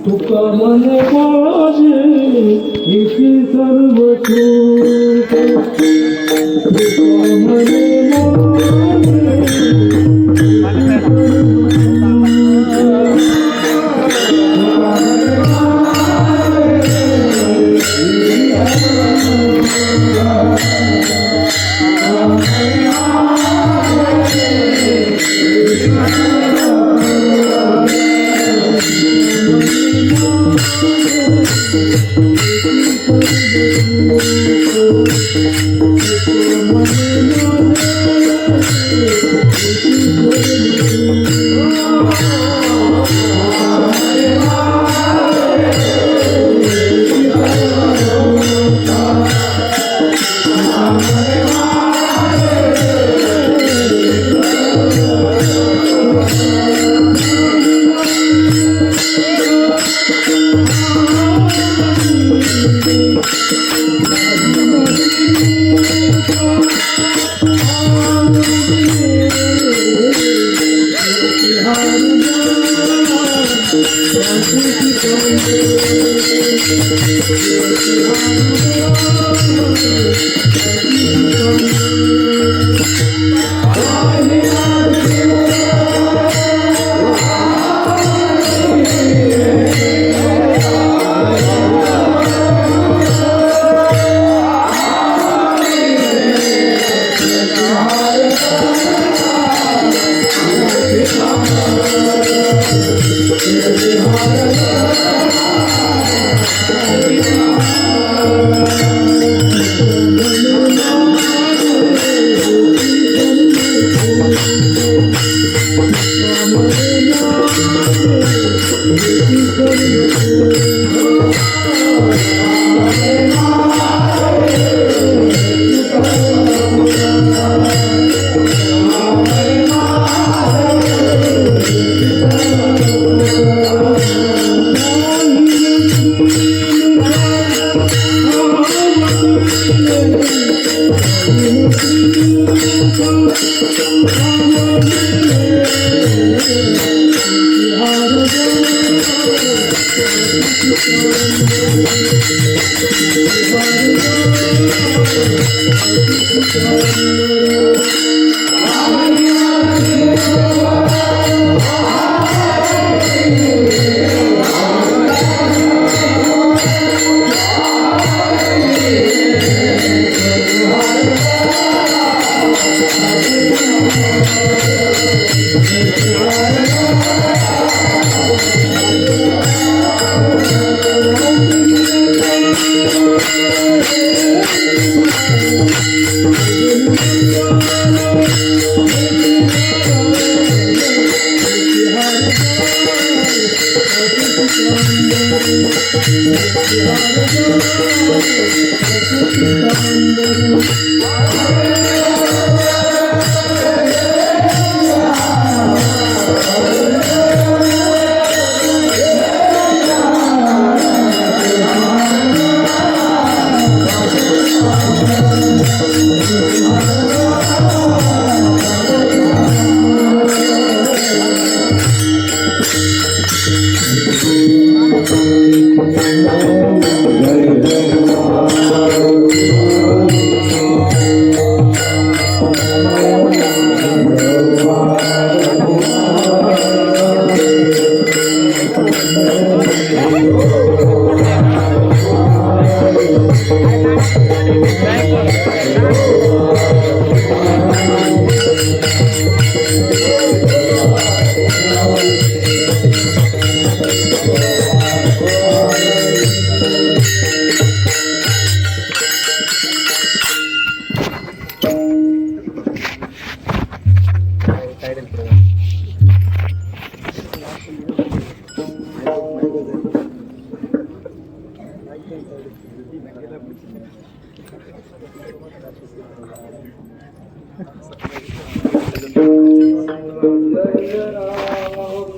तुका मन माझे इति सर्व सुख तुका मन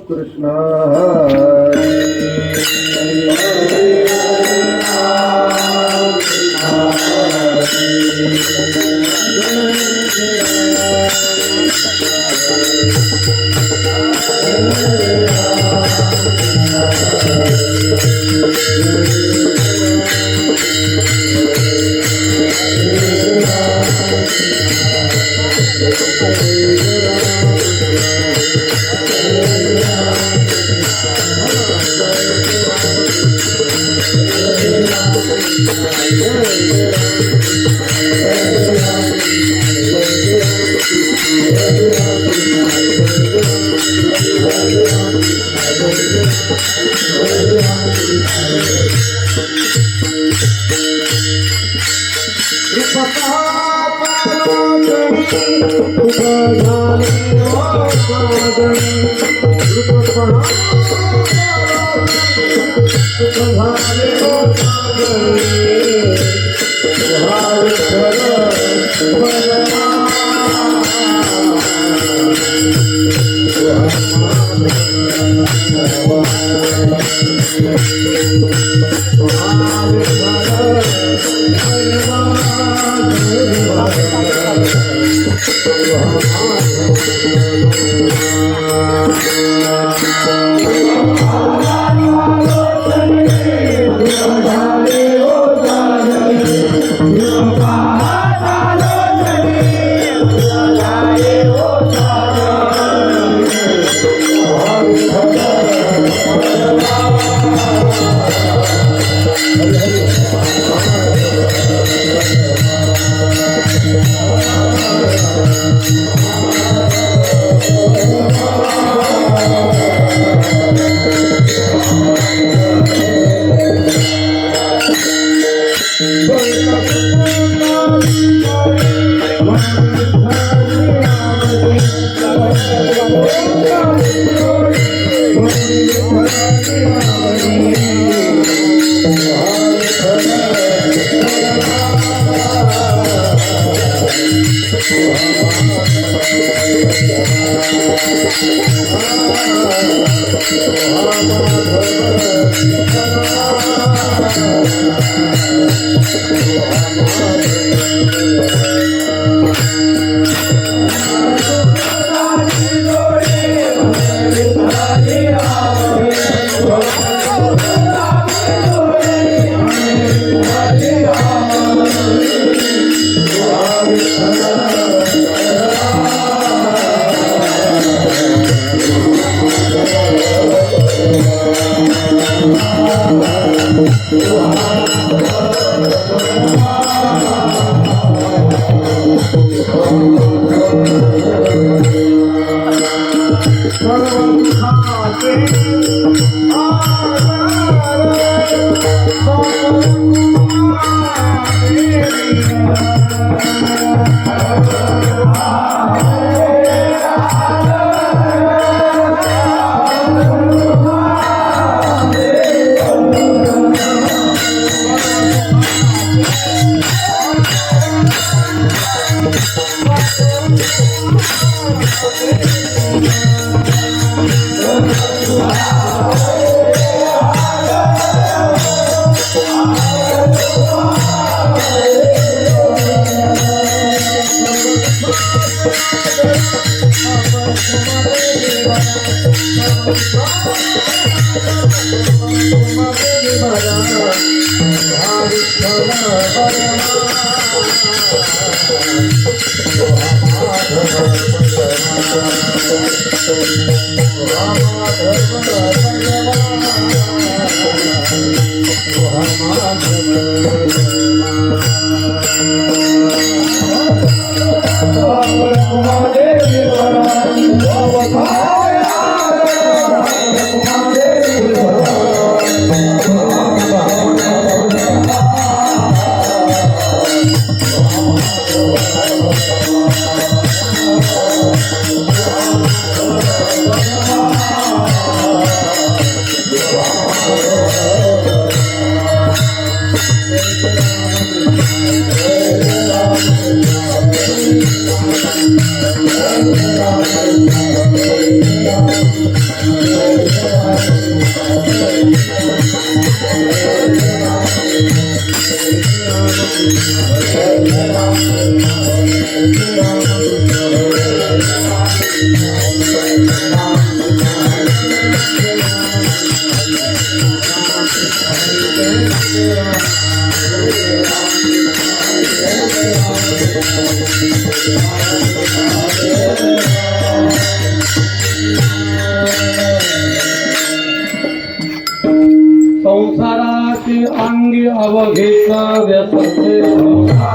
कृष्ण संसाराची अंगी अवघेचा व्यसने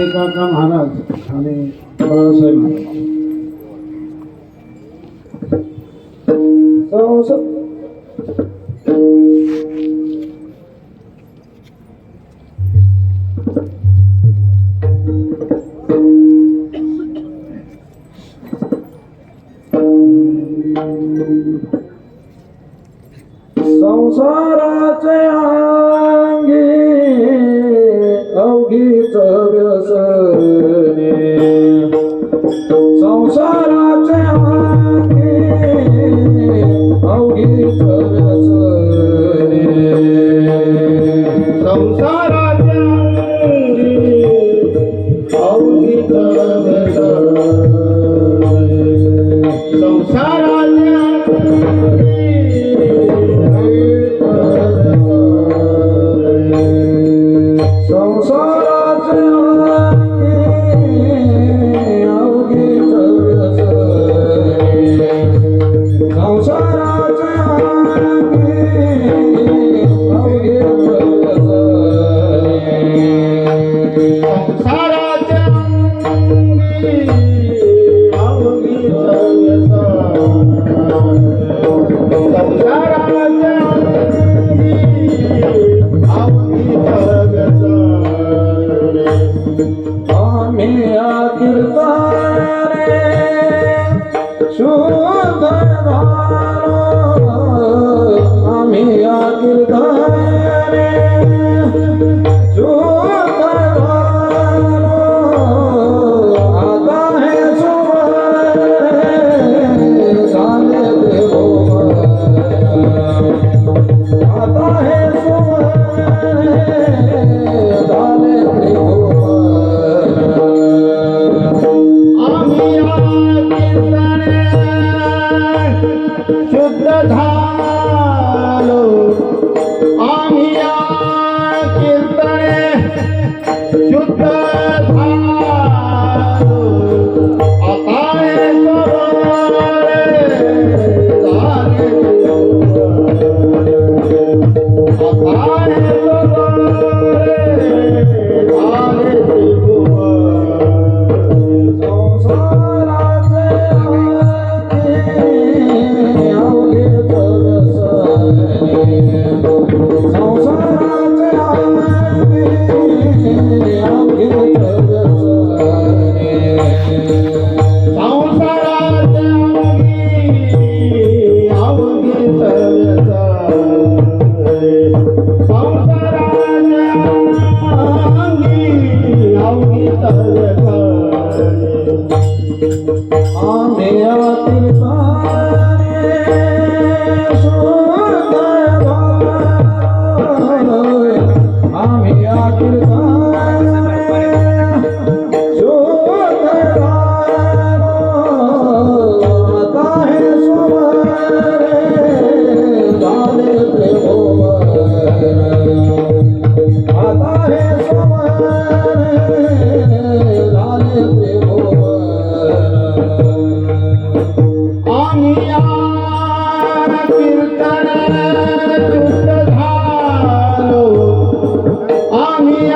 काका महाराज आणि बाळासाहेब संसाराचे अंगी अवघीच व्यसने संसाराचे अंगी अवघीच व्यसने संसाराचे अंगी अवघीच व्यसने संसाराचे शुद्ध झालो आता हे सवारे झाले आता हे सवारे झाले संसाराचे अवघे तरसणे संसाराचे अवघे तरसणे संसाराचे अवघे तरसणे संसाराचे अवघे तरसणे आम्ही अतिसारे शुद्ध झालो आम्ही अतिसारे शुद्ध झालो आता हे सुवरे झाले त्रिभुवन आता हे सुवरे झाले त्रिभुवन आम्ही कीर्तन शुद्ध झालो आम्ही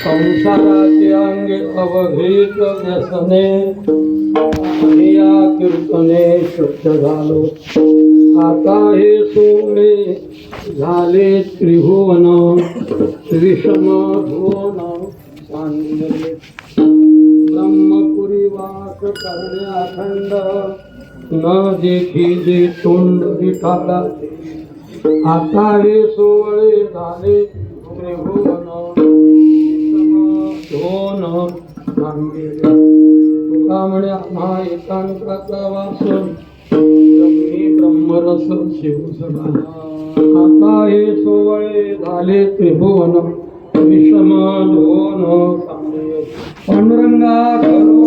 संसाराचे अंगे अवघेत व्यसने या कीर्तने शुद्ध झालो. आता हे सोहळे झाले त्रिभुवन विषम भुवन सांगले. ब्रह्मपुरी वास करणे अखंड न देखी जे तोंड विठाला. आता हे सोहळे झाले त्रिभुवन दोन सांगितले. तुका म्हणे आम्हा एकांताचा वास ब्रह्मी ब्रह्मरस शिव सदा. आता हे सोहळे झाले त्रिभुवन विषम दोन सांगे. पांडुरंगा करो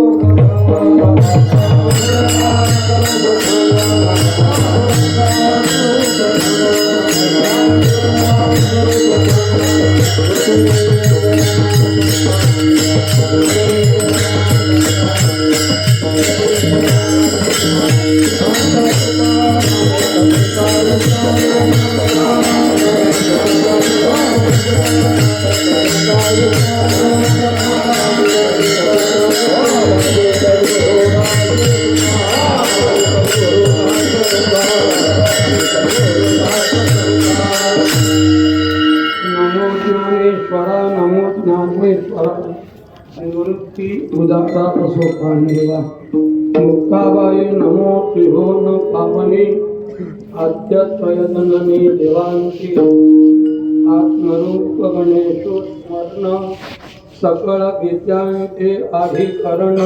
निवृत्ती उदाता असो पांडवा. मुक्ताबाई नमो त्रिभुवन पावनी आद्यत्वयतननी देवांची. आत्मरूप गणेशो स्मरण सकळ गीत्यांचे अधिकरण.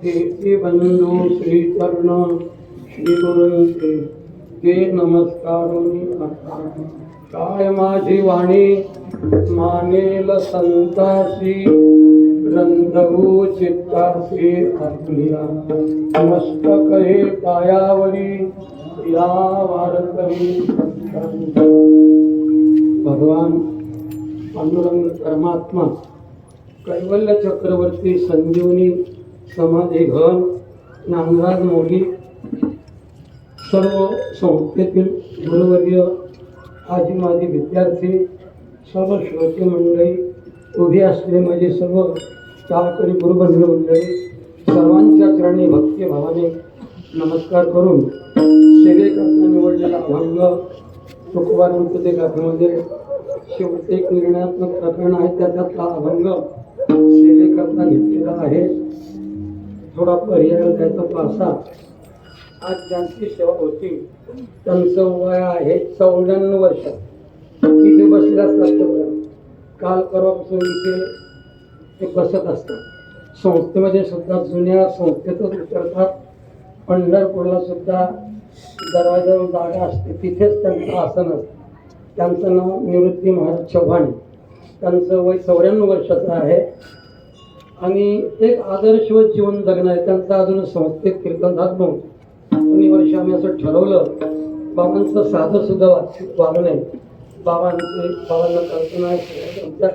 कीर्ती बंधू श्रीचरण श्री गुरूंचे ते नमस्कारोनी आता. काय माझी वाणी मानेल संतासी रंधवू चित्तासी आपल्या. मस्तक हे पायावरी या वारकरी. भगवान पांडुरंग परमात्मा कैवल्य चक्रवर्ती संजीवनी समाधी घन नागराज मोली सर्व संस्थेतील गुरुवर्य आजी माझी विद्यार्थी सर्व श्रोते मंडळी उभी असलेले माझे सर्व चाहकरी गुरुबंधू मंडळी सर्वांच्या चरणी भक्तिभावाने नमस्कार करून सेवेकरता निवडलेला अभंग तुकोबारांचे गाथेमध्ये शेवटी एक निर्णयात्मक प्रकरण आहे. त्याच्यातला अभंग सेवेकरता घेतलेला आहे. थोडा पर्याय त्याचा पासा. आज ज्यांची सेवा होती त्यांचं वय आहे 94 वर्ष. इथे बसलेलाच लागतं. काल परवापासून इथे ते बसत असतात. संस्थेमध्ये सुद्धा जुन्या संस्थेतच उतरतात. पंढरपूरला सुद्धा दरवाजावर जागा असते, तिथेच त्यांचं आसन असतं. त्यांचं नाव निवृत्ती महाराज चव्हाण. त्यांचं वय 94 वर्षाचं आहे आणि एक आदर्शवत जीवन जगणं आहे त्यांचं. अजून संस्थेत कीर्तन झालं नव्हतं. आणि वर्षी आम्ही असं ठरवलं, बाबांचं साधं सुद्धा वागणं आहे. बाबांना कल्पना आहे, आमच्या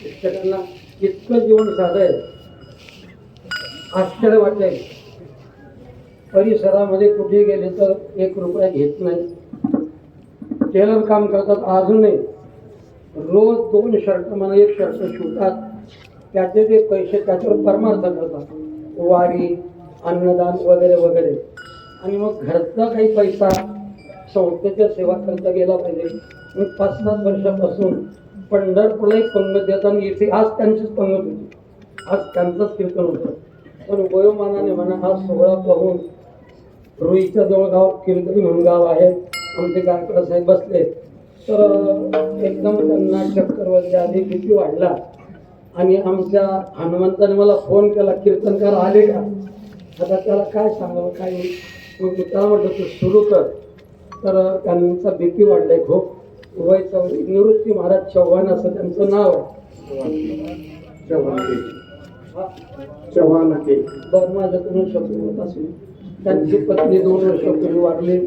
शिक्षकांना इतकं जीवन साधं आहे, आश्चर्य वाटेल. परिसरामध्ये कुठे गेले तर 1 रुपया घेत नाही. टेलर काम करतात अजूनही. रोज 2 शर्ट म्हणा 1 शर्ट शिवतात. त्याचे ते पैसे त्याच्यावर परमार्थ करतात, वारी अन्नदान वगैरे वगैरे. आणि मग घरचा काही पैसा संस्थेच्या सेवा करता गेला पाहिजे. मी 5-7 वर्षापासून पंढरपूरला एक पंगत देतात आणि इथे आज त्यांचीच पंगत होती, आज त्यांचंच कीर्तन होतं. पण वयोमानाने म्हणा हा सोहळा पाहून रुईच्या जवळ गाव किरकरी म्हणून गाव आहे, आमचे गायकवाड साहेब बसले तर एकदम त्यांना चक्करवरती आली, भीती वाढला. आणि आमच्या हनुमंताने मला फोन केला, कीर्तनकार आले का? आता त्याला काय सांगावं काय. मग मी त्याला म्हटलं तू सुरू कर. तर त्यांचा भीती वाढलाय खूप. वय 94. निवृत्ती महाराज चव्हाण असं त्यांचं नाव आहे. चव्हाण बरं, माझ्याकडून शब्द होत असून त्यांची पत्नी 2 वर्षापूर्वी वारली.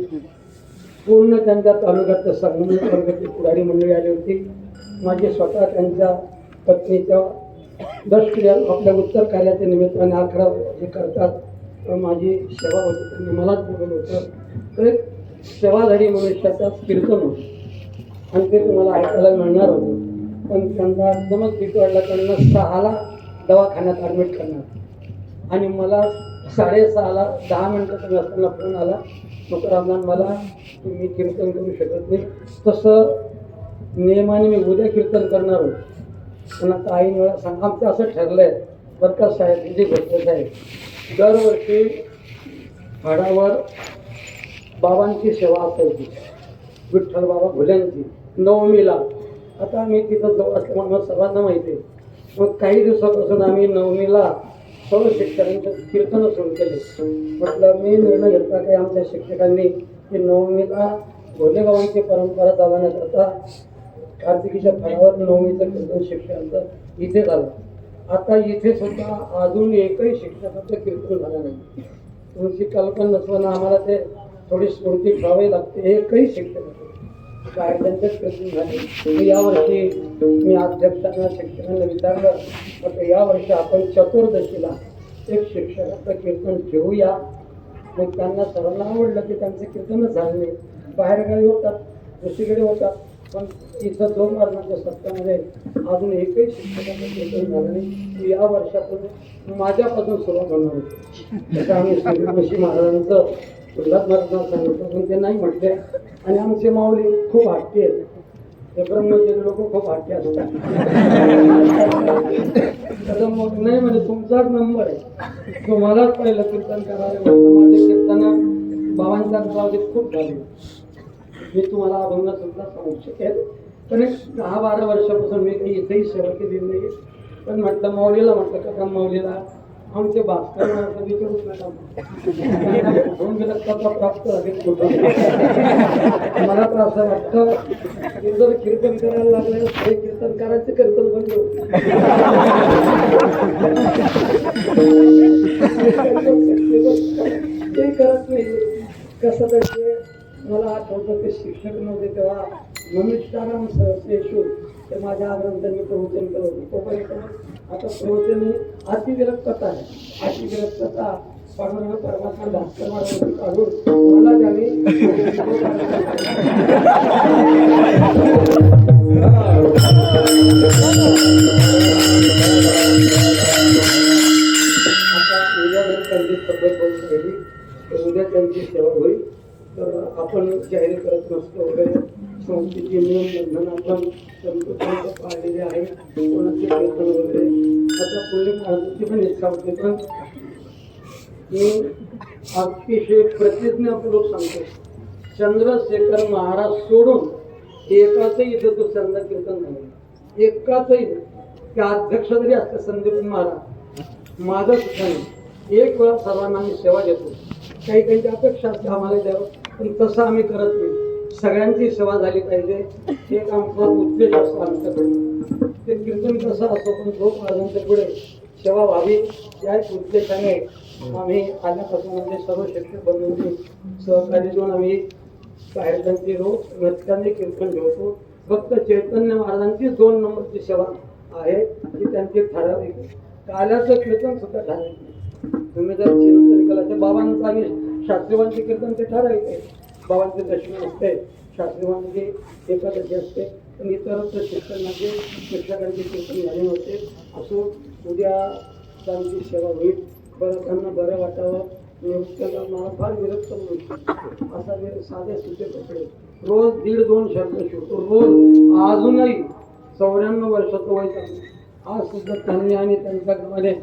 पूर्ण त्यांच्या तालुक्यात संगमनेर तालुक्याची पुढारी मंडळी आली होती. माझे स्वतः त्यांच्या पत्नीच्या दशक्रिया आपल्या उत्तर कार्याच्या निमित्ताने 11 जे करतात माझी सेवा होती, त्यांनी मलाच बोलवलं होतं. तर एक सेवाधारी मनुष्याचा कीर्तन होतं आणि ते तुम्हाला ऐकायला मिळणार होतं. पण त्यांना एकदमच भीती वाटला. त्यांना 6ला दवाखान्यात ॲडमिट करणार आणि मला 6:30ला 10 मिनिटं असताना फोन आला, तुकारामला मला मी कीर्तन करू शकत नाही. तसं नियमाने मी उद्या कीर्तन करणार होतो. पण आता आईन वेळा सांग आमचं असं ठरलं आहे बरं का साहेब, जी गोष्ट आहे दरवर्षी फळावर बाबांची सेवा असायची, विठ्ठल बाबा भुल्यांची 9मीला. आता आम्ही तिथं जवळ असल्यामुळे सर्वांना माहिती आहे. मग काही दिवसापासून आम्ही 9मीला सर्व शिक्षकांचं कीर्तन सुरू केले. म्हटलं मी निर्णय घेतला की आमच्या शिक्षकांनी की 9मीला भोलेबाबांची परंपरा चालवण्याकरता कार्तिकीच्या फळावर 9मीचं कीर्तन शिक्षकांचं इथे झालं. आता इथे सुद्धा अजून एकही शिक्षकाचं कीर्तन झालं नाही. तुमची कल्पना नसताना आम्हाला ते थोडी स्फूर्ती ठेवावी लागते. एकही शिक्षक काय त्यांचंच कीर्तन झाले. यावर्षी मी अध्यक्षांना शिक्षकांना विचारलं, म्हटलं यावर्षी आपण चतुर्दशीला एक शिक्षकाचं कीर्तन ठेवूया. मग त्यांना सर्वांना आवडलं की त्यांचं कीर्तनच झालं नाही. बाहेरगावी होतात, दुसरीकडे होतात, पण इथं 2 वर्षाच्या सप्ताहामध्ये अजून एकही शिक्षकाचं कीर्तन झालं नाही. या वर्षापासून माझ्यापासून सुरुवात होणार होती. त्याचं आम्ही सूर्यवंशी महाराजांचं उल्हास महाराजांना सांगितलं, पण ते नाही म्हटले. आणि आमचे माऊली खूप हट्टी आहेत. ते ब्रह्मचारी लोक खूप हट्टी असतात. तर मग नाही म्हणजे तुमचाच नंबर आहे, तुम्हालाच पहिलं कीर्तन करायला. माझे कीर्तन बाबांच्या गावात खूप झाले. मी तुम्हाला अभंग सुद्धा सांगू शकेल. पण एक 10-12 वर्षापासून मी काही इथेही सेवा केली नाही. पण म्हटलं माऊलीला, म्हटलं का माऊलीला आमचे भास्कर विचारूच नका, प्राप्त झाले कुठं. मला तर असं वाटतं की जर कीर्तन करायला लागले हे कीर्तन करायचं कीर्तन बंद ते करत नाही. कसं तर ते मला आठवतं ते शिक्षक नव्हते तेव्हा नमिष्ठाराम सहसेशू ते माझ्या आग्रहांतर मी प्रवचन करत होतो. तोपर्यंत आता प्रवचन अतिविरक्तता आहे. अतिविरक्तता पांडुरंग परमात्मा भास्कर महाराजांनी काढून मला द्यावी. आता उद्या जर त्यांची तब्येत बंद राहिली तर उद्या त्यांची सेवा होईल. तर आपण जाहीर करत नसतो वगैरे संस्थेचे नियम बंधन आपण संतोषांचं पाळलेले आहे. कोणाचे कीर्तन वगैरे आता पुढे महाराजांची पण इच्छा होते. पण मी अतिशय प्रतिज्ञापूर्वक सांगतो, चंद्रशेखर महाराज सोडून एकाचही इथं दुसऱ्यांदा कीर्तन झालं. एकाचही ते अध्यक्ष जरी असते संदीप महाराज माझं सुद्धा नाही, एक वेळा सर्वांना आम्ही सेवा देतो. काही त्यांची अपेक्षा असते आम्हाला द्यावं, पण तसं आम्ही करत नाही. सगळ्यांची सेवा झाली पाहिजे हे एक आमचा उद्देश असतो आमच्याकडे. ते कीर्तन कसं असतो पण झोप महाराजांच्या पुढे सेवा व्हावी या एक उद्देशाने आम्ही आल्यापासून म्हणजे सर्व शिक्षक बंधूंनी सहकार्य देऊन आम्ही बाहेरच्यांची रोज नृत्याने कीर्तन ठेवतो. फक्त चैतन्य महाराजांची 2 नंबरची सेवा आहे की त्यांची ठराविक आहे. काल्याचं कीर्तन सुद्धा ठराविक आहे. तुम्ही जर चिंतन केलं तर बाबांचं आणि शास्त्रीवांचे कीर्तन ते ठराविक आहे. बाबांचे दशमी असते, शास्त्रीवांची एकादशी असते, पण इतरत्र शिक्षणाचे शिक्षकांचे कीर्तन झाले नव्हते. असो उद्या त्यांची सेवा होईल. बरं त्यांना बरं वाटावं. नृत्याला मला फार विरक्त होईल असा साधे सुटे कपडे रोज 1.5-2 शब्द शिवतो रोज. अजूनही 94 वर्षाचं वय चालू. आज सुद्धा त्यांनी आणि त्यांच्या गावाने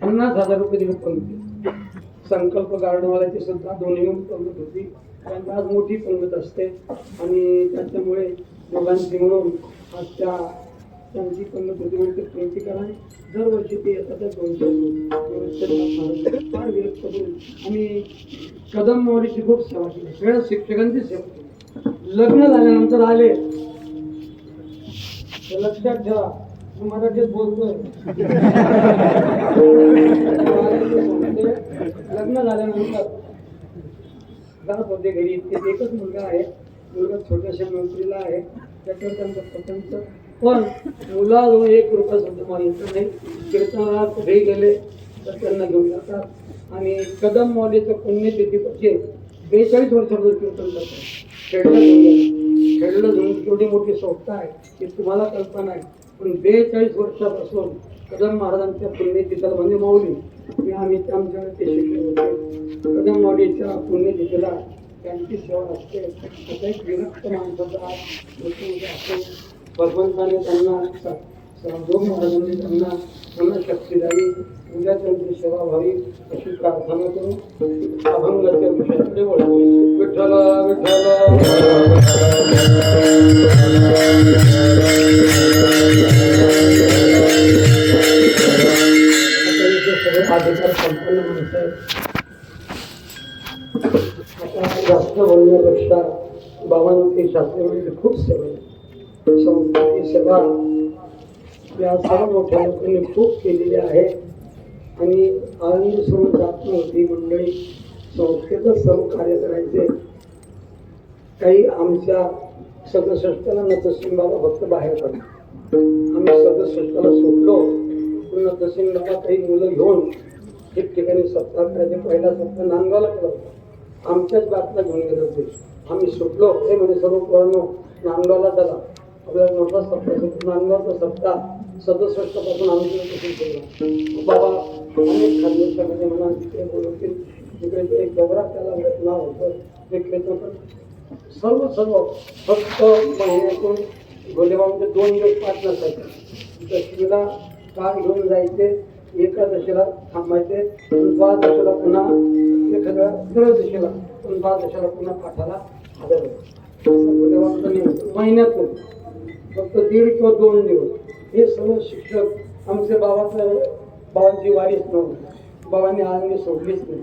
50,000 रुपये दिले पंगती. संकल्प गार्डनवाल्याची सुद्धा 2 पंगत होती. त्यांची आज मोठी पंगत असते आणि त्याच्यामुळे दोघांची मिळून आज त्यांची पंगत होती म्हणजे पंक्ती कराने दरवर्षी ते येतात 200 फार विरक्त करून आम्ही कदम मोडीची खूप सेवा केली. सगळ्या शिक्षकांची सेवा केली. लग्न झाल्यानंतर आले तर लक्षात ठेवा मी मराठीत बोलतोय. लग्न झाल्यानंतर जात होते घरी. ते एकच मुलगा आहे. मुलगा छोट्याशा नोकरीला आहे. त्याच्यावर त्यांचं पसंत पण मुलाजवळ 1 रुपया सुद्धा मागितलं नाही. कीर्तनाला कुठेही गेले तर त्यांना घेऊन जातात आणि कदम मौलीचं पुण्यतिथीचे 42 वर्षापासून कीर्तन करतात. खेळलं घेऊन एवढी मोठी संस्था आहे की तुम्हाला कल्पना आहे. पण 42 वर्षापासून कदम महाराजांच्या पुण्यतिथीला म्हणजे माऊली आम्ही आमच्याकडे ते शिकले होते. कदम माऊलीच्या पुण्यतिथीला त्यांची सेवा असते. आता एक विरक्त माणसाचा असतो. भगवंताने त्यांना महाराजांनी त्यांना पुन्हा शक्ती द्यावी. उद्या त्यांची सेवा व्हावी अशी प्रार्थना करून अभंगाच्या विषयाकडे वळतो. विठ्ठल विठ्ठल अधिकार संपन्न माणसं आहेत. आता जास्त बोलण्यापेक्षा बाबांची शास्त्री म्हणजे खूप सेवा आहे. संस्थेची सेवा या सर्व मोठ्या लोकांनी खूप केलेली आहे आणि आनंद सोडून जात नव्हती मंडळी. संस्थेचं सर्व कार्य करायचे. काही आमच्या 67ला नतसिंग बाबा फक्त बाहेर पडले. आम्ही 67ला सुटलो. नतसिंग बाबा काही मुलं घेऊन ठिकठिकाणी सप्ताह करायचे. पहिला सप्ताह नांदगावला केला होता. आमच्याच बातला घेऊन गेले होते. आम्ही सुटलो हे म्हणजे सर्व पोरांनो नांदगावला चला. आपल्याला मोठा सप्ताह नांदगावचा सप्ताह 67 पासून आम्ही केला. बाबा अनेक खानदेशामध्ये म्हणा तिकडे बोलवतील. तिकडे एक डोबरा त्याला नाव होतं ते खेळतो. पण सर्व फक्त महिन्यातून भोलेबाबांचे 2 दिवस पाठ नसायचे. दशमीला काळ घेऊन जायचे. एकादशीला थांबायचे. 12दशीला पुन्हा एखाद्या 13दशीला 12दशीला पुन्हा पाठाला हजर होते. भोलेबाबांचं महिन्यातून फक्त 1.5 किंवा 2 दिवस. हे सर्व शिक्षक आमचे बाबांची वारीच नव्हती. बाबांनी आळंदी सोडलीच नाही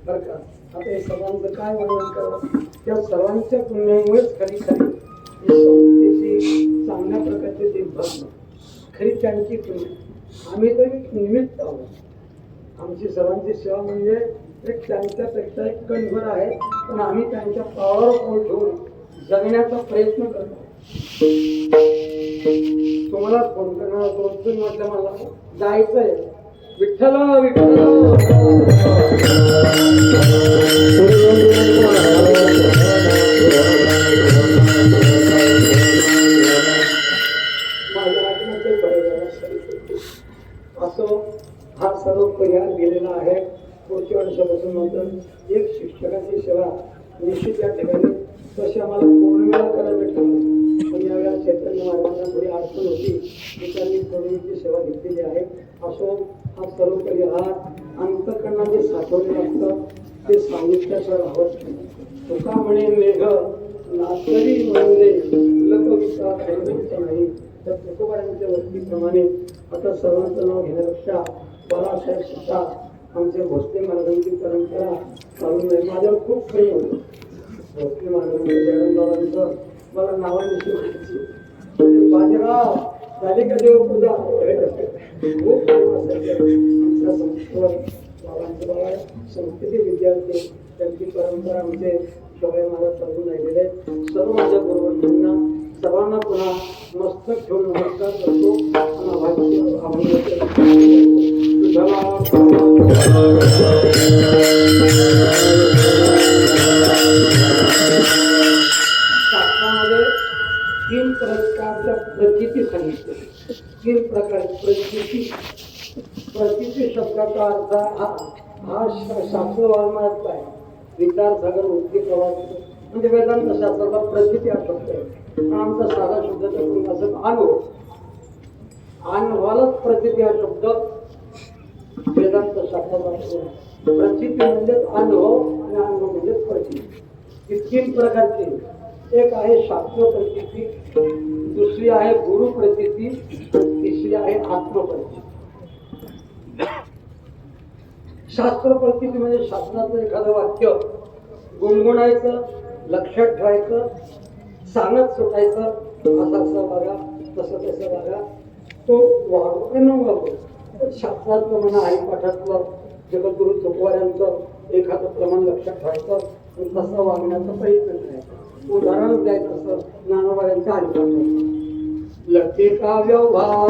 बरं का. आता हे सर्वांचं काय वर्णन करावं. त्या सर्वांच्या पुण्यामुळेच खरी संस्थेची चांगल्या प्रकारचे देखभाल खरी त्यांची पुण्य. आम्ही तर एक निमित्त आहोत. आमची सर्वांची सेवा म्हणजे एक त्यांच्यापेक्षा एक कणभर आहे. पण आम्ही त्यांच्या पावलावर पाऊल ठेवून जगण्याचा प्रयत्न करतो. तुम्हाला फोन करणार दोन म्हटलं मला जायचंय. विठ्ठल विठ्ठल असो हा सर्व पर्याय गेलेला आहे. पुढच्या वर्षापासून नंतर एक शिक्षकाची सेवा निश्चित या ठिकाणी तशी आम्हाला पौर्णिमेला करायला भेटली. पण यावेळेला चैतन्य महाराजांना थोडी अडचण होती. त्यांनी पौर्णिमेची सेवा घेतलेली आहे. असो हा सर्व परिहार अंतकरणात जे साठवले असतं ते सांगितल्याशिवाय राहत नाही. तुका म्हणे मेघ नातरी म्हणजे लकविता नाही. त्या तुकोबारांच्या वृत्तीप्रमाणे आता सर्वांचं नाव घेण्यापेक्षा बाळासाहेब सुद्धा आमच्या भोसले महाराजांची परंपरा चालू नाही. माझ्यावर खूप प्रेम होतं भोसले महाराजांचं जगन्नाथांचं मला नावाने शिवायची बाजीराव झाले का देव पूजा खूप प्रेम असायचं आमच्या संस्कृतीवर. बाबांचे बाबा संस्कृती विद्यार्थी त्यांची परंपरा आमचे शिवाय महाराज चालून राहिलेले आहेत. सर्व माझ्या गुरुवंतांना सर्वांना पुन्हा मस्तक ठेवून नमस्कार करतो शास्त्रामध्ये 3 प्रकारच्या प्रचिती सांगितले. 3 प्रकारची प्रचिती शब्दाचा अर्थ हा शास्त्र वाङ्मयात आहे. विचार सागर वृत्ती प्रवास म्हणजे वेदांत शास्त्राचा प्रचिती हा शब्द आहे. पण आमचा साधा शब्दाचा करून असं अनुभवालाच प्रचिती हा शब्द वेदांत शास्त्राचा प्रचिती म्हणजेच अनुभव आणि अनुभव म्हणजेच प्रचिती. ही 3 प्रकारची. एक आहे शास्त्र प्रचिती, दुसरी आहे गुरु प्रचिती, तिसरी आहे आत्मप्रचिती. शास्त्र प्रचिती म्हणजे शास्त्राचं एखादं वाक्य गुणगुणायचं, लक्षात ठेवायचं, सांगत सुटायचं, असं बघा तसं बघा, तो वागतो न वागतो. शास्त्रातलं म्हणा हरिपाठातलं जगद्गुरु तुकोबारांचं एखादं प्रमाण लक्षात ठेवायचं आणि तसं वागण्याचा प्रयत्न करायचा. उदाहरण द्यायचं असं ज्ञानोबारांच्या हरिपाठात लटे का व्यवहार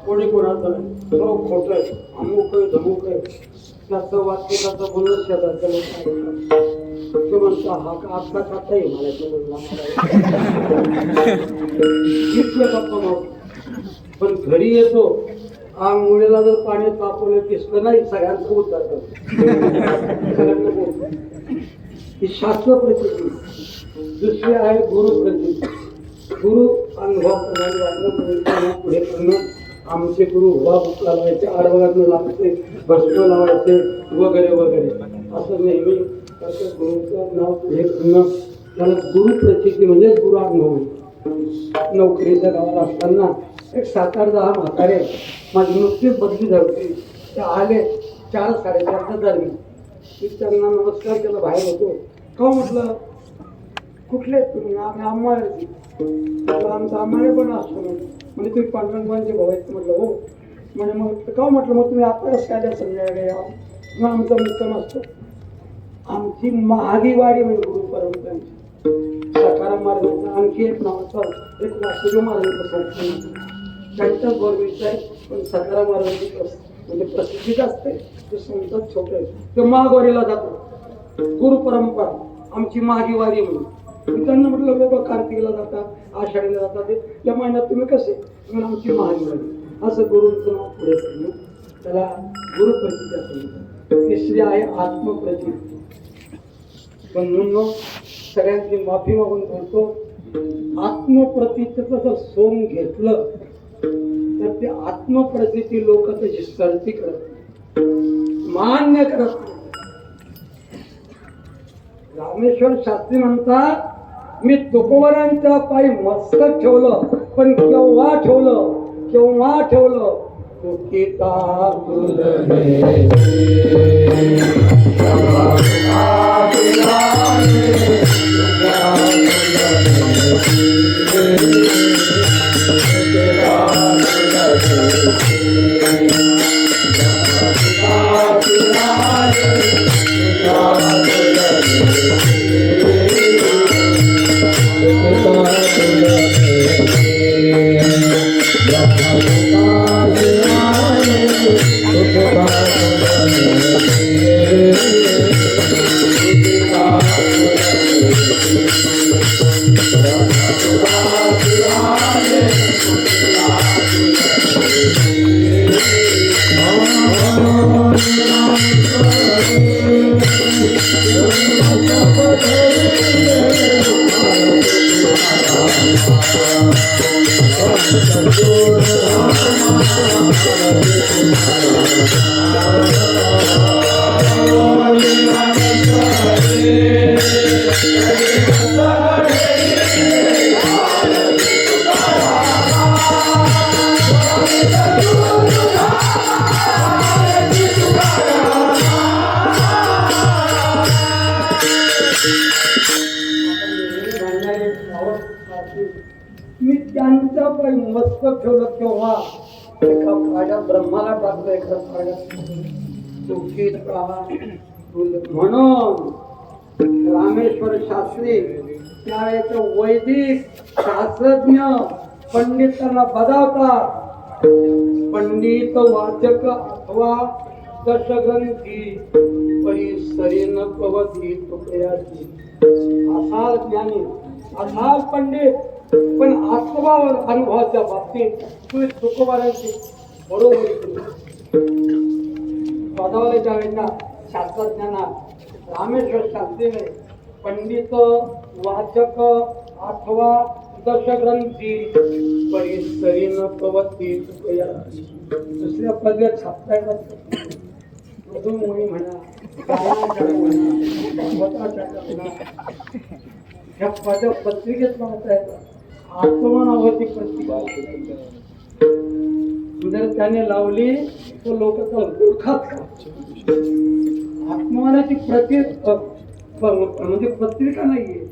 कोणी कोणाचं नाही खोट आहे अमुक आहे धमुक आहे त्याचं वाक्य त्याचं बोलणं शेजारचं ते म्हणता हा का आपला खाता हिमालयाचा बोलला पण घरी येतो मुलीला जर पाणी तापवलं दिसलं नाही सगळ्यांचं उद्धार करतो. ही शास्त्र प्रचिती. दुसरी आहे गुरु प्रचिती. गुरु अनुभव प्रमाणे पुढे करणं. आमचे गुरु उभा बुक्का लावायचे, आडवगातनं लावायचे, भस्म लावायचे वगैरे वगैरे असं नेहमी त्याचं गुरुचं नाव पुढे करणं. त्याला गुरु प्रचिती म्हणजेच गुरु अनुभव. नोकरीच्या गावाला असताना एक 7-8-10 म्हातारे माझी नुकतीच बदली झाली. ते आले 4-4:30च्या दरम्यान. मी त्यांना नमस्कार केला, बाहेर होतो. का म्हटलं कुठले तुम्ही? आम्ही आम्हाला आमचा आम्हाला पण असतो म्हणजे तुम्ही पांडुरंगांचे भाऊ आहेत. म्हटलं हो. म्हणजे मग का म्हटलं मग तुम्ही आता कसं काय संध्याकाळी या? मग आमचा मुक्काम असतो. आमची महागी वाडी म्हणजे गुरु परंपरांची सकाराम महाराजांचा आणखी एक नावाचा एक वासुदेव महाराजांचं संस्थान त्यांच्याच गौरवीचं आहे. पण सकाराम महाराजांची म्हणजे प्रसिद्धीच असते. ते संस्थान छोटे आहे. ते महागवारीला जातात. गुरु परंपरा आमची महागी वारी म्हणून. त्यांना म्हटलं बाबा कार्तिकीला जातात, आषाढीला जातात, या महिन्यात तुम्ही कसे? म्हणून आमची महागी वारी. असं गुरुंचं नाव पुढे करणं त्याला गुरु प्रचिती असं. तिसरी आहे आत्मप्रचिती. पण म्हणून सगळ्यांची माफी मागून बोलतो. आत्मप्रचितीचं जर सोंग घेतलं तर ते आत्मप्रचिती लोक त्याची सरती करत मान्य करत. रामेश्वर शास्त्री म्हणतात मी तुकोबरांच्या पायी मस्तक ठेवलं, पण केव्हा ठेवलं तुकिता तुझे मी त्यांच्या पायी मस्तक ठेवलं तेव्हा एका माझ्या ब्रह्माला टाकलं, एका म्हणून रामेश्वर शास्त्री त्यावेळेचे वैदिक शास्त्रज्ञ पंडितांना बजावतात. पंडित वाचक अथवा दशग्रंथी परिसरीन कवती तुकयाची. असाल ज्ञानी, असाल पंडित, पण आत्मावर अनुभवाच्या बाबतीत तुम्ही तुकोबारांची बरोबर बजावल्याच्या वेळेला शास्त्रज्ञांना रामेश्वर शास्त्रीने पंडित वाचक अथवा दशग्रंथी परिसरीन कवती तुकयाची. दुसऱ्या पदव्यात छापता मधुमोही म्हणा, ह्या पद पत्रिकेत म्हणता येतात आत्मा नावाची पत्रिका जर त्याने लावली तर लोक मूर्खात का. आत्मनाची म्हणजे पत्रिका नाहीये,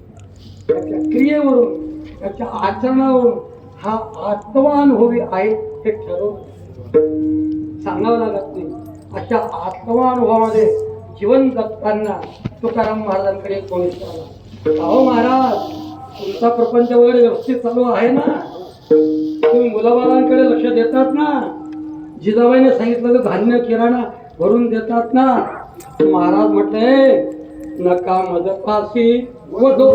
त्याच्या क्रियेवरून त्याच्या आचरणावरून हा आत्मानुभवी आहे हे ठरवून सांगावं लागत नाही. अशा आत्मानुभवामध्ये जीवन जगताना तुकाराम महाराजांकडे कोणी आला, अहो महाराज तुमचा प्रपंच वगैरे व्यवस्थित चालू आहे ना, तुम्ही मुलाबाळांकडे लक्ष देतात ना, जिजाबाईने सांगितलेलं धान्य किराणा भरून देतात ना. महाराज म्हटले नका मजपासी वधो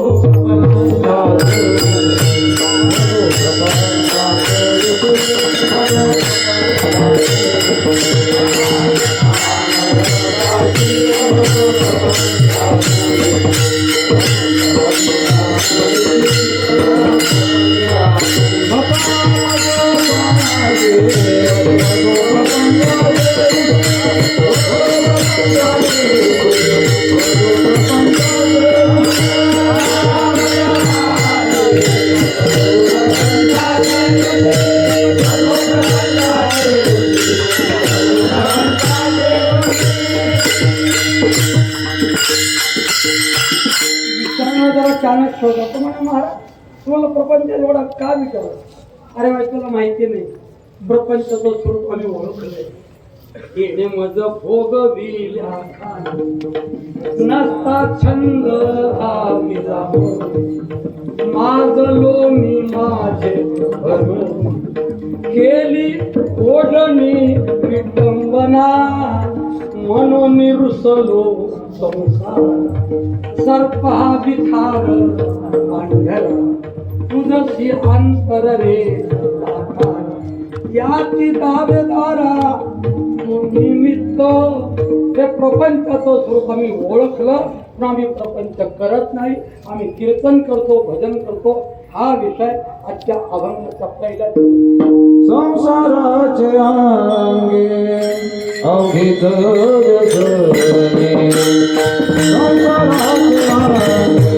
अचानक शोधतो म्हणजे महाराज तुम्हाला प्रपंच एवढा का विचार. अरे बाई तुला माहिती नाही प्रपंचाचं स्वरूप आम्ही ओळखलंय. येणे मज भोगविल्या नसता छंद आमिला माजलो मी माझे भरून केली ओढणी विटंबना म्हणून रुसलो संसार सर्पा विठार पांढरा तुझशी अंतर रे याची दावेदारा निमित्त ते प्रपंचाचं स्वरूप आम्ही ओळखलं पण आम्ही प्रपंच करत नाही. आम्ही कीर्तन करतो, भजन करतो, हा विषय आजच्या अभंग सप्ताहीला संसाराचे अंगे अवघित व्यसने संसाराचे अंगे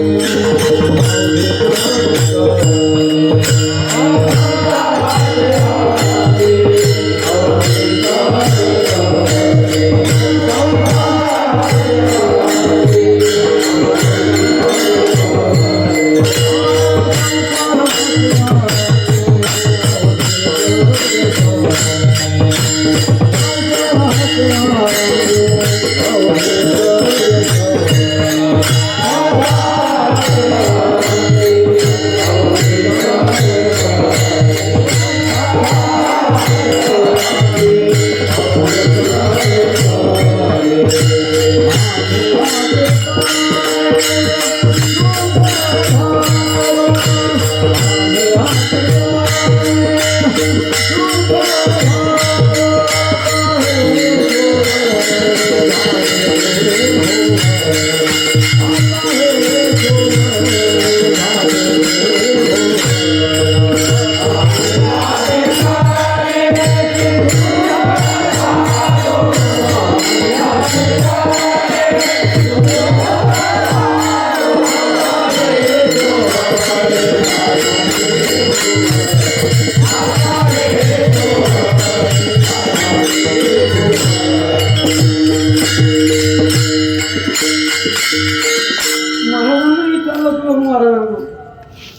महाराजांना विचारलं तुला महाराजांना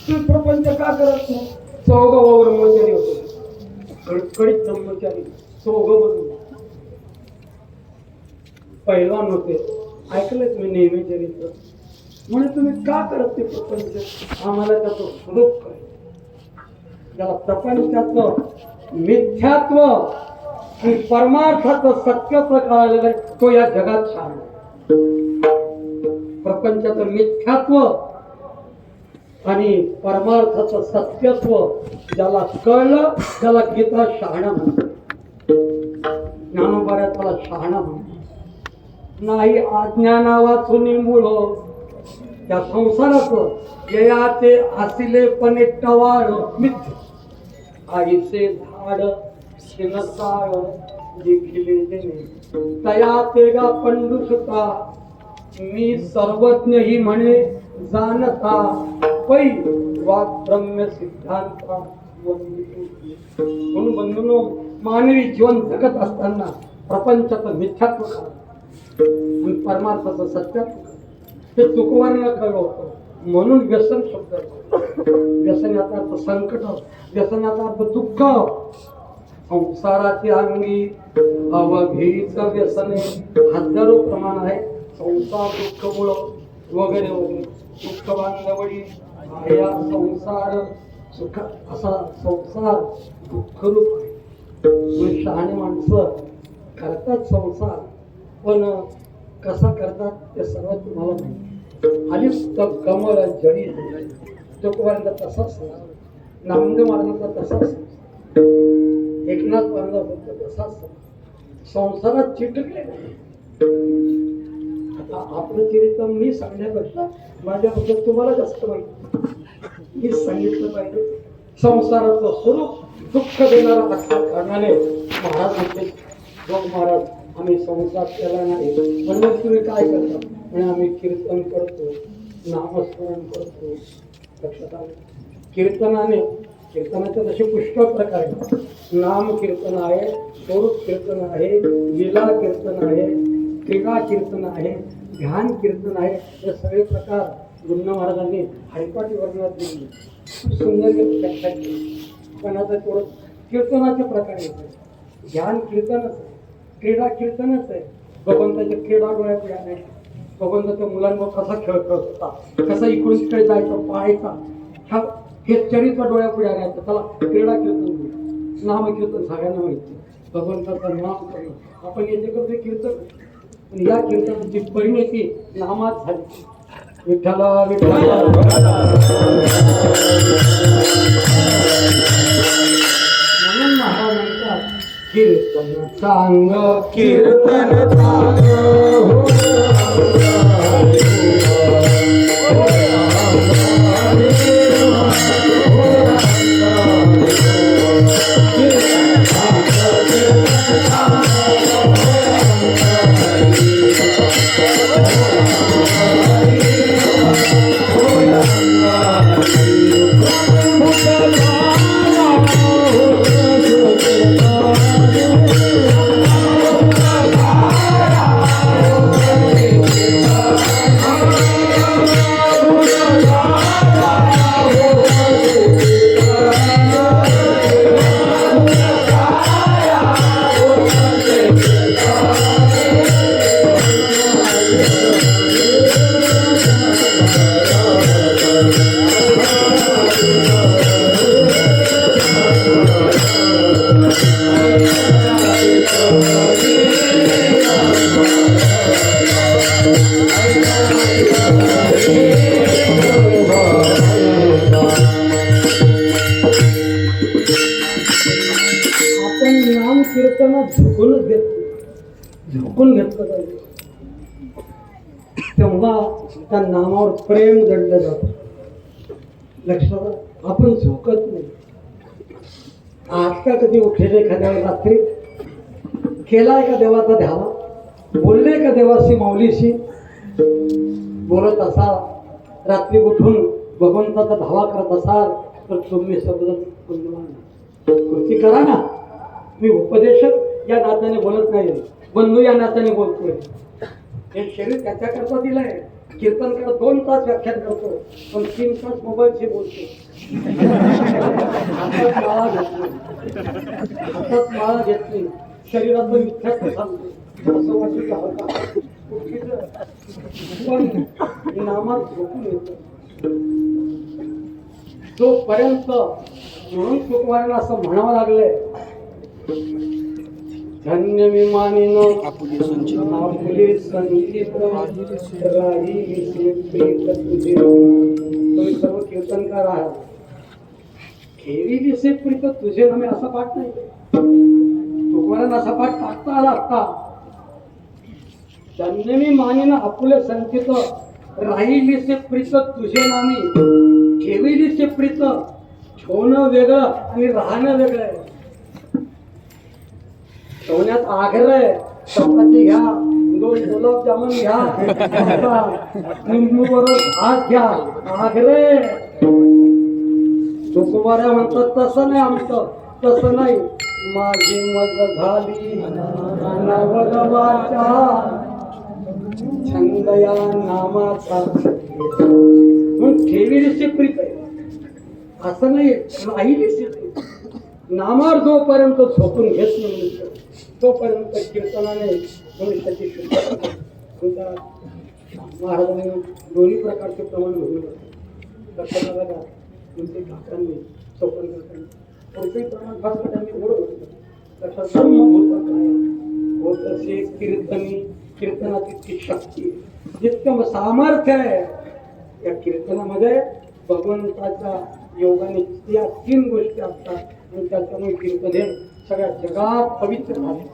तू प्रपंच का करत नाही? चौघ ब्रह्मचारी होते, कडकडीत ब्रह्मचारी चौघ बनून पैलवान होते. ऐकलंच मी नेहमी चरित्र. म्हणजे तुम्ही का करत ते प्रपंच? आम्हाला त्याचं स्वरूप काय, ज्याला प्रपंचाचं मिथ्यात्व आणि परमार्थाचं सत्यत्व कळालेलं आहे तो या जगात छान. प्रपंचाचं मिथ्यात्व आणि परमार्थाचं सत्यत्व ज्याला कळलं त्याला गीता शहाणा म्हणतात. ज्ञानोबा त्याला शहाणा म्हणतात. नाही अज्ञाना वाचून मुळ त्या संसाराचं ययाचे आसिले पणे टवाळ मिथ्य आईचे झाड शिनसाळ देखिले देणे तया तेगा पंडुसुता मी सर्वज्ञ ही म्हणे जाणता पै वाक ब्रह्म सिद्धांता. म्हणून बंधूंनो, मानवी जीवन जगत असताना प्रपंचाचं मिथ्यात्व आणि परमार्थाचं सत्यात्व हे चुकवायला कळलं होतं. म्हणून व्यसन शब्द, व्यसन याचा अर्थ संकट, व्यसनाचा अर्थ दुःख. संसाराची अंगी अवघीच व्यसने हजारो प्रमाण आहे. संसार दुःख मुळ वगैरे वगैरे दुःख बांधवडी या संसार सुख असा संसार दुःखरूप आहे. शहाणी माणसं करतात संसार, पण कसा करतात ते सर्व तुम्हाला माहिती. आलीच तर कमळ जडी तुकोबांचा तसाच, नामदेव महाराजांचा तसाच, एकनाथ महाराजांचा तसाच संसारात चिटकले नाही. आता आपलं चरित्र मी सांगण्यापेक्षा माझ्याबद्दल तुम्हाला जास्त माहिती, मी सांगितलं पाहिजे. संसाराचं स्वरूप दुःख देणारा असल्या कारणाने महाराज म्हणते, जोग महाराज आम्ही संसार केला नाही. म्हणून तुम्ही काय करता? म्हणजे आम्ही कीर्तन करतो, नामस्मरण करतो. लक्षात आलं? कीर्तनाचे जसे पुष्कळ प्रकार आहेत. नाम कीर्तन आहे, स्वरूप कीर्तन आहे, लीला कीर्तन आहे, क्रीडा कीर्तन आहे, ध्यान कीर्तन आहे. हे सगळे प्रकार गुरुनाथ महाराजांनी हरिपाठी वर्णनात दिले. खूप सुंदर व्याख्या केली. पण आता थोडं कीर्तनाचे प्रकार येतात. ध्यान कीर्तनच आहे, क्रीडा कीर्तनच आहे. भगवंताच्या क्रीडा डोळ्यापुढे आहे. भगवंताच्या मुलांवर कसा खेळ करत होता, कसा इकडून तिकडे जायचं, पाहायचा, हे चरित्र डोळ्यापुढे आणायचं, त्याला क्रीडा कीर्तन. नाम कीर्तन सगळ्यांना माहिती, भगवंताचं नाम करणं. आपण येथे करतो कीर्तन, या कीर्तनाची परिणती नामात झाली. विठ्ठला विठ्ठला म्हणून महाराज म्हणतात, कीर्तन सांग कीर्तन सांग हो झोकून घेतलं पाहिजे, तेव्हा त्या नामावर प्रेम जडलं जातं. लक्षात आपण झोकत नाही. आजका कधी उठलेले एखाद्या रात्री केलाय का देवाचा ध्यान, बोलले का देवाशी माऊलीशी, बोलत असाल रात्री उठून भगवंताचा धावा करत असाल तर तुम्ही सगळं कृती करा ना. मी उपदेशक या नात्याने बोलत नाही, बंधू या नात्याने बोलतोय. हे शरीर त्याच्याकरता दिलंय. कीर्तन करत 2 तास व्याख्यान करतो, पण 3 तास मोबाईलशी बोलतो. हातात माळा घेतली, शरीरात मिथ्यात्व सांगतो, असं वाटतं का होता पण नामात झोपून येतो. जोपर्यंत म्हणून तुकोबारांना असं म्हणावं लागलंय, धन्य विमानीन आपुले संचित राही प्रीत तुझे. तुम्ही सर्व कीर्तनकार आहात, खेरी दिसे प्रीत तुझे नामे असा पाठ नाही. तुकोबारांना असा पाठ टाकता आला असता. धन्य विमानीन आपुले संचित राहिलीसे प्रीत तुझे नामी, ठेविलीसे प्रीत. ठेवणं वेगळं आणि राहणं वेगळं आहे. ठेवण्यात आग्रह आहे, चपाती घ्या, 2 गुलाबजामुन घ्या, निंबू बरोबर भात घ्या, आग्रह. तुकोबारा म्हणतात तसं नाही, आमचं तसं नाही. माझी मज झाली नवगवाचा, छंद या नामाचा. म्हणून ठेविलीचे प्रीत आहे असं नाही, राहिलीचे प्रीत. नामावर जोपर्यंत झोपून घेत नाही तोपर्यंत कीर्तनाने मनुष्याची शुद्ध. महाराजांनी दोन्ही प्रकारचे प्रमाण म्हणून लक्षात बघा. म्हणजे काकांनी चौकन करताना कोणतेही प्रमाण फार त्यांनी ओढ होतं. लक्षात ब्रह्मभूत काय होत असे कीर्तनी. कीर्तनाची ती शक्ती, जितकं सामर्थ्य आहे या कीर्तनामध्ये, भगवंताच्या योगाने या 3 गोष्टी असतात. आणि त्याच्यामुळे कीर्तन हे सगळ्या जगात पवित्र झाले.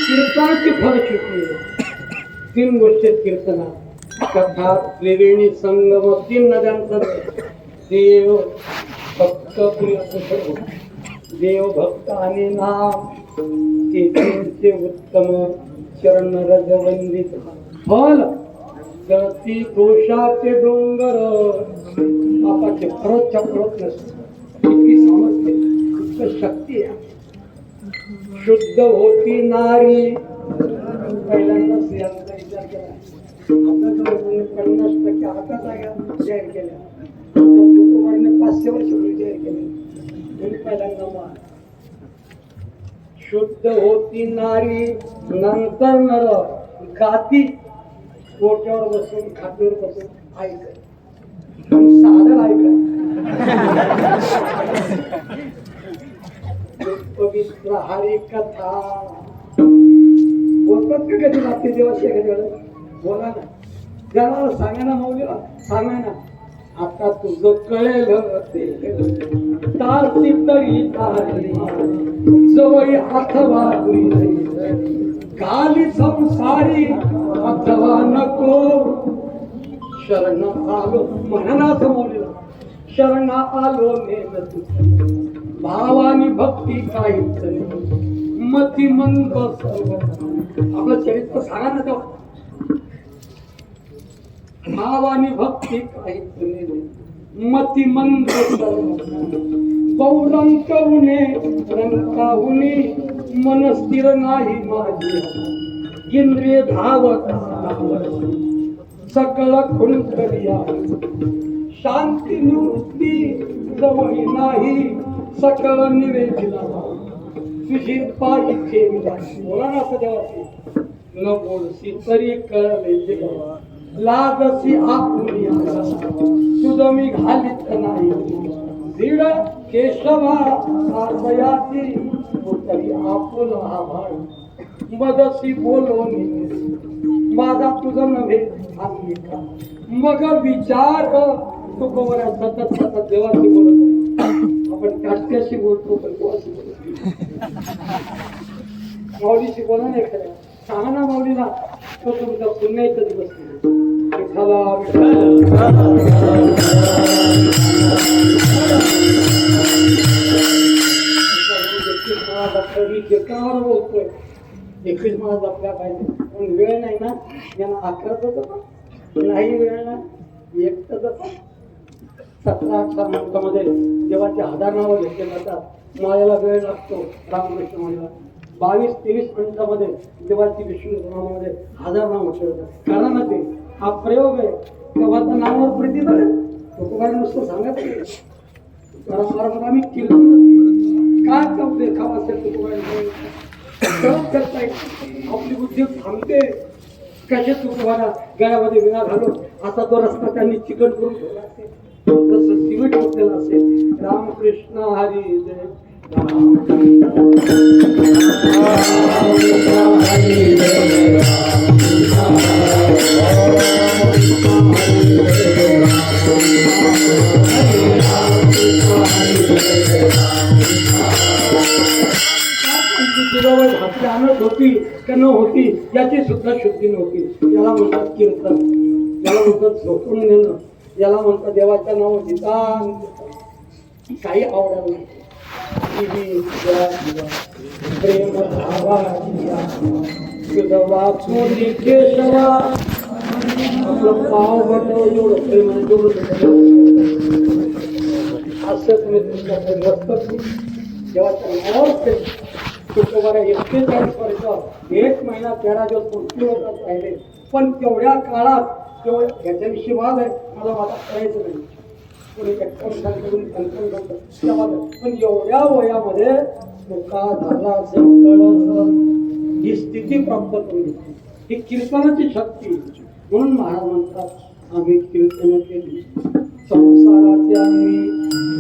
कीर्तनाची फलश्रुती 3 गोष्टी कीर्तनात. कथा, त्रिवेणी संगम, 3 नद्यांचा देव भक्त देव भक्त आणि नाम ते उत्तम चरण रज वंदित फल गळती दोषाचे डोंगर पापाचे परत चक्रत नसते इतकी सामर्थ्य इतकं शक्ती आहे. शुद्ध होती नारी पहिल्यांदा स्त्रियांचा विचार केला. आता 50% आता जागा जाहीर केल्या. तुकोबाने 500 वर्ष जाहीर केले. पहिल्यांदा मान. शुद्ध होती नारी नंतर नर गाती कोट्यावर बसून खाटीवर बसून ऐक साधं ऐक पवित्र हरी कथा बोलतात का कधी लागते देवाशी कधी बोला ना जरा सांगा ना मौलीला सांगा ना. आता तुझं कळेल तारती तरी जवळ अथवा काली संसारी अथवा नको शरण आलो म्हणा समोरला शरण आलो मेहनत भावानी भक्ती काहीच नाही मती मंद आपलं चरित्र सांगा ना तेव्हा. भावानी भक्ती काहीच नाही मती मंद पौरंक उणे रंकाहुनी मन स्थिर नाही माझी इंद्रिय धावत सकळ खुंटरिया शांती निवृत्ती जवळी नाही सकळ निवेदिला तुझी पाहिजे बोला ना असं देवाची न बोलसी तरी कळले लाजसी आपुली तुझं मी घालीत नाही दीड केशवा आशयाची तरी आपुल आभाळ मदसी बोलवणी माझा तुझं नव्हे आम्ही का मग विचार तो गोवऱ्या सतत सतत देवाशी बोलतो. आपण काट्याशी बोलतो पण देवाशी बोलतो. माऊलीशी बोला नाही खरं सांगा ना माऊलीला तो तुमचा पुन्हा इथं दिवस बोलतोय 21 माळा जपल्या पाहिजे पण वेळ नाही ना यांना 11 नाही वेळ ना 1 तर 17-18 मिनिटामध्ये देवाचे 1000 नावं घेतले जातात. माळ्याला वेळ लागतो रामकृष्ण माळ्याला 22-23 मिनिटामध्ये देवाची विष्णू नामामध्ये 1000 नाव म्हटले जातात. कारण ना ते हा प्रयोग आहे तेव्हाच्या नावावर प्रीती झाले तुकोबाने नुसतं सांगत नाही आम्ही कीर्तन काय करतो देखावा असेल तुकोबाने करता येईल आपली बुद्धी थांबते. कसे तुकोबाला गळ्यामध्ये विना घालून आता तो रस्ता त्यांनी चिकन करून ठेवला असेल तसं सिमेंट होतेला असेल. रामकृष्ण हरी जय भाषा आणत होती का न होती याची सुद्धा शुद्धी नव्हती. याला म्हणतात कीर्तन याला म्हणतात झोपून घेणं याला म्हणतात देवाच्या नाव निदान काही आवडत नाही. प्रेम भावा केशवा आपलं पाव बनव एवढं प्रेमाने असं तुम्ही तुमच्या देवाच्या नावावर तुकोबारा 41 वर्ष 1 महिना 13 दिवस पूर्ती होतात राहिले. पण तेवढ्या काळात तेवढ्या ह्याच्याविषयी वाद आहे मला माझा करायचं नाही कोणी पण एवढ्या वयामध्ये तुका झाला ही स्थिती प्राप्त करून घेतली. ही कीर्तनाची शक्ती म्हणून महाराज म्हणतात आम्ही कीर्तन केली संसाराचे आम्ही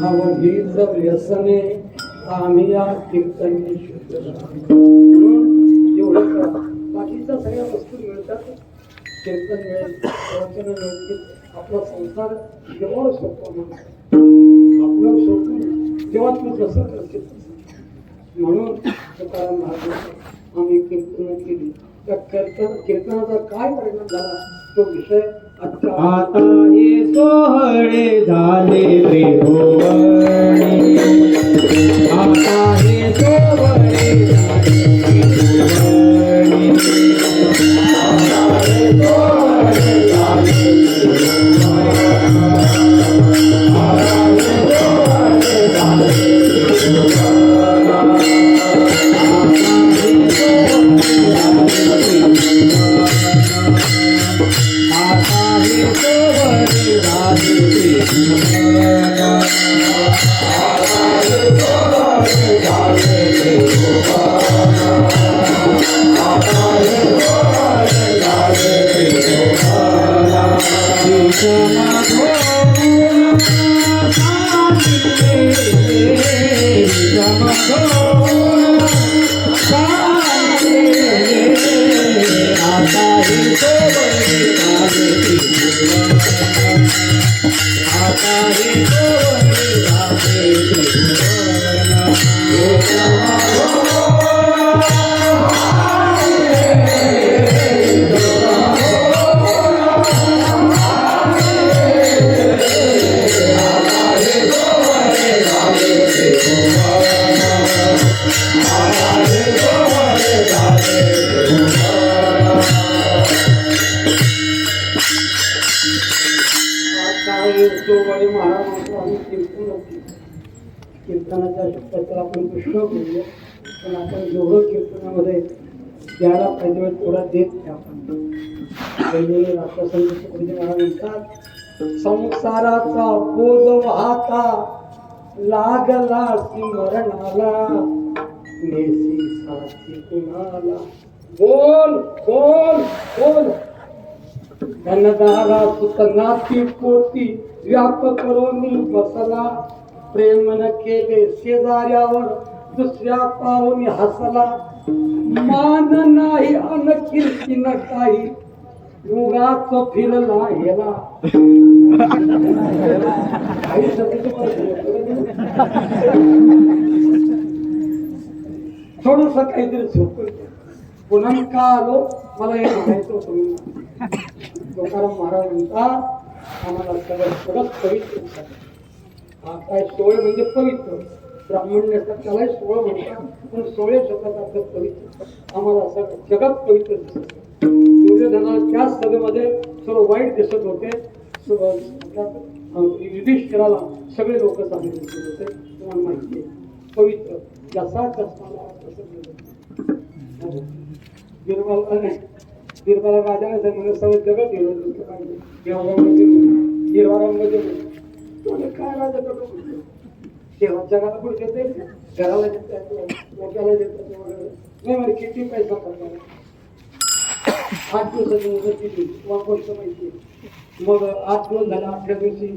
अवधीच व्यसने आम्ही या कीर्तनी म्हणून एवढं करा. बाकीच्या सगळ्या वस्तू मिळतात कीर्तन मिळेल प्रवचन मिळतील आपला संसार जेव्हा सोपा आपलं सोपून जेव्हा तू जसं करशील म्हणून तुकाराम महाराज आम्ही कीर्तन केली. त्या कीर्तनाचा काय परिणाम झाला तो विषय आता हे सोहळे झाले त्रिभुवनी आता हे सोहळे झाले त्रिभुवनी कीर्तनाच्या शब्दाला आपण पुष्कळ बोलूया, पण आपण जेवढं कीर्तनामध्ये द्यायला पाहिजे थोडा देत नाही आपण. पहिले राष्ट्रसंत तुकडोजी महाराज म्हणतात, संसाराचा बोध वाहता लागला मरणाला, नेसी साथी कुणाला. बोल बोल बोल. धनदारा सुतनाती पोती व्याप करून बसला, प्रेम न केले शेजाऱ्यावर दुसऱ्या पाहुनी हसला. मान नाही अन कीर्ती न काही, युगाच फिरला हेला. थोडस काहीतरी झोपून पुन्हा का आलो मला हे म्हणायचं होतं. तुकाराम महाराज म्हणतात, आम्हाला सगळं पवित्र हा काय सोहळे म्हणजे पवित्र. ब्राह्मण त्याला सोहळ म्हणतात, पण सोहळे शब्दाचा अर्थ पवित्र. आम्हाला सगळं जगात पवित्र दिसत. दुर्योधनाला त्याच सभेमध्ये सर्व वाईट दिसत होते. युधिष्ठिराला सगळे लोक चांगले दिसत होते. तुम्हाला माहिती आहे, पवित्र जसा चष्माला तसं बिरबाला राजाने सांगितलं सगळं जगत हिरवं दिसलं पाहिजे. हिरवा रंग काय राजा तेव्हा जगाला पुढे देते, घराला देतात, मोठ्याला देतात वगैरे. नाही म्हणजे किती पैसा करतात. 8 दिवसाची मुदत किती तुम्हाला गोष्ट माहिती. मग 8 दिवस झाले, 8व्या दिवशी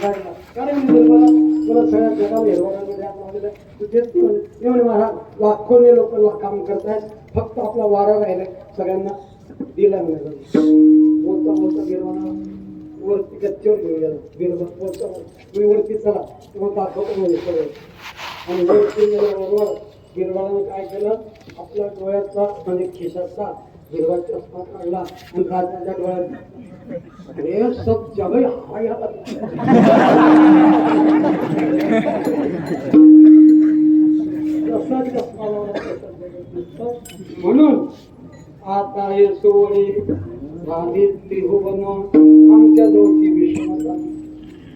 काढला. कारण तुला सगळ्या जगाला हिरवा रंग द्या तू देत नाही म्हणे. म्हणे महाराज लाखोने लोक काम करतायत, फक्त आपला वारा राहिला सगळ्यांना दिला मिळाला. बोलता बोलता गिरवाना वरती गच्चीवर घेऊन गेला. गिरवा बोलता तुम्ही वरती चला, तुम्हाला दाखवतो म्हणजे सगळं. आणि वरती गेल्याबरोबर गिरवाला काय केलं, आपल्या डोळ्याचा म्हणजे खिशाचा हिरवा चष्मा काढला आणि राजाच्या डोळ्यात हे सब जग हाय म्हणून आता हे सोहळे झाले त्रिभुवन आमच्या जवळची विश्वनाथ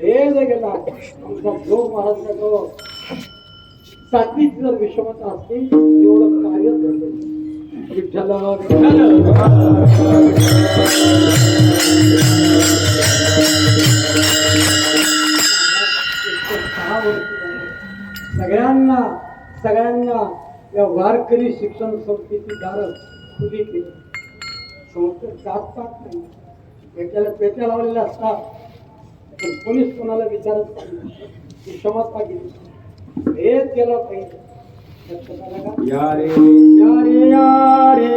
हे जे गेला आमचा जो महाराज जो सात्विक जर विश्वनाथ असते तेवढं कार्य घडलं. विठ्ठल सगळ्यांना या वारकरी शिक्षण संस्थेची दारं खुली केली. संस्था जात नाही, पेट्या लावलेल्या असतात, पण कोणीच कोणाला विचारत नाही. ती क्षमता गेली, हेच केलं पाहिजे. या रे या रे या रे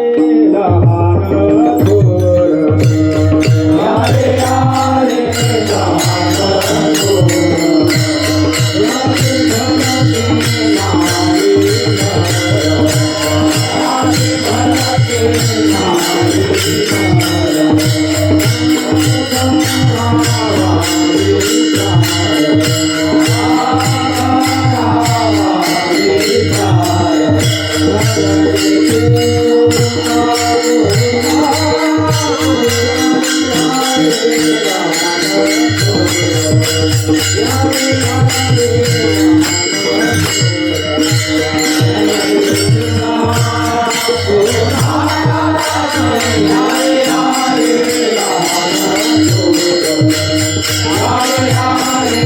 लहान थोर, या रे या रे लहान थोर, या रे धनके नारी नर, या रे धनके नारी नर, या रे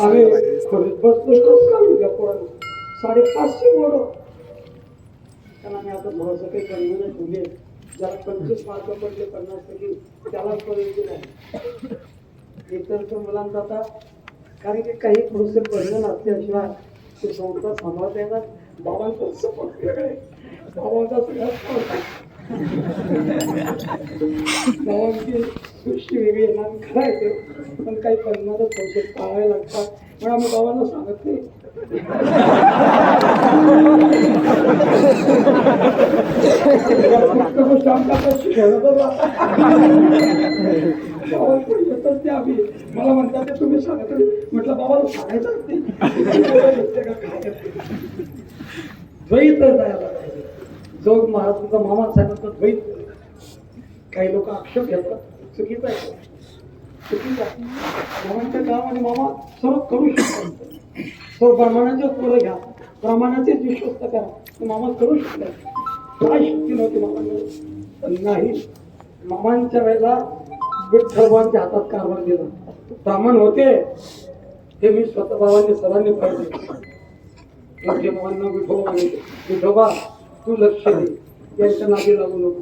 आम्ही खोलीत बसलो कसं 550 बोर्ड त्यांना मी आता थोडंसं काही करणं नाही ठेवले ज्याला 25 मार्क पडले 50 त्यालाच पर्यंत नाही इतर तर मुलांचा आता कारण की काही थोडंसं पडलं नसल्याशिवाय ते संस्था सांभाळता येणार बाबांचं सपोर्ट वेगळे बाबांचा सगळ्यात गावांची सृष्टी वेगळी येणार खरं आहे ते पण काही करणारच थोडसे टाळायला लागतात पण आम्ही गावांना सांगत नाही गोष्ट आमच्याकडे येतच ते आम्ही मला म्हणतात ते तुम्ही सांगत म्हटलं बाबाला सांगायचं द्वैत जायला जो महाराजांचा मामा साहेबांचा द्वैत काही लोक आक्षेप घेतात चुकीचा आहे चुकीचा मामांच्या काम आणि मामा सर्व करू शकतात सर्व ब्राह्मणांचे पुढे घ्या ब्राह्मणाचेच विश्वस्त करा मामा करू शकतात काय शक्ती नव्हती मामांमध्ये पण नाही मामांच्या वेळेला विठ्ठलवांच्या हातात कारभार दिला ब्राह्मण होते हे मी स्वतः भावांनी सर्वांनी पाहिजे माझे मामांना विठोबा म्हणायचे विठोबा तू लक्ष दे यांच्या नादी लागू नको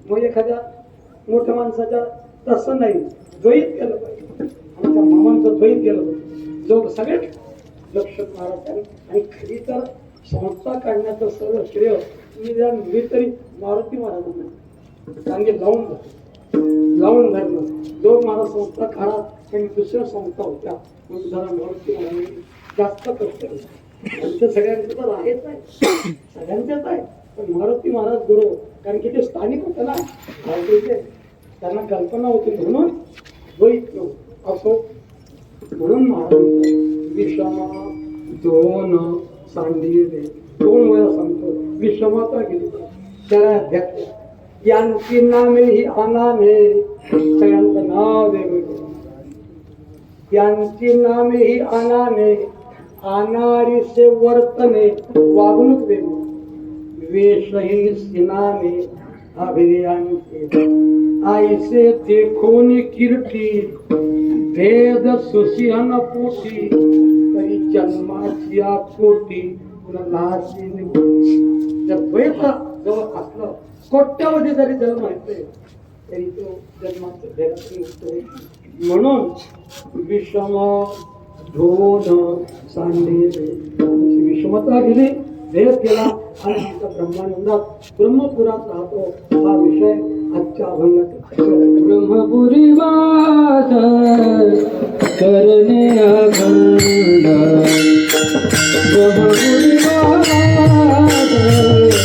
मग एखाद्या मोठ्या माणसाच्या तसं नाही द्वैत केलं पाहिजे आमच्या मामांचं द्वैत केलं पाहिजे जो सगळे लक्ष महाराज आणि खरी तर संस्था काढण्याचं सर्व श्रेय मी तरी मारुती महाराजांना कारण की लावून धरलं जो मला संस्था काढा आणि दुसऱ्या संस्था होत्या मग जरा मारुती महाराजांनी जास्त कष्ट केलं आमच्या सगळ्यांचं तर आहेच आहे सगळ्यांच्याच आहे पण मारुती महाराज गुरु कारण की ते स्थानिक होते ना भारतीचे त्यांना कल्पना होती म्हणून द्वैत असो म्हणून महाराज विषमा दोन सांडिले 2 वेळा सांगतो विषमाता गेली त्याला अध्यात्म यांची नामे ही अनामे सगळ्यांचं नाव वेगवेगळं यांची नामे ही अनामे अनारीचे वर्तने वागणूक वेगळी वेशही सिनामे अभियांचे आईसे देखोनी कीर्ती भेद सुसिहन पोटी तरी जन्माची कोटी नाशी जर द्वैत जवळ असलं कोट्यावधी जरी जन्म माहिती तरी तो जन्माचं भेदातून मुक्त होईल म्हणून विषम दोन सांडे विषमता गेली भेद केला आणि आमचा ब्रह्मानंदात ब्रह्मपुरात राहतो हा विषय आजच्या अभंगात ब्रह्मपुरी वास करणे अखंड ब्रह्मपुरी वास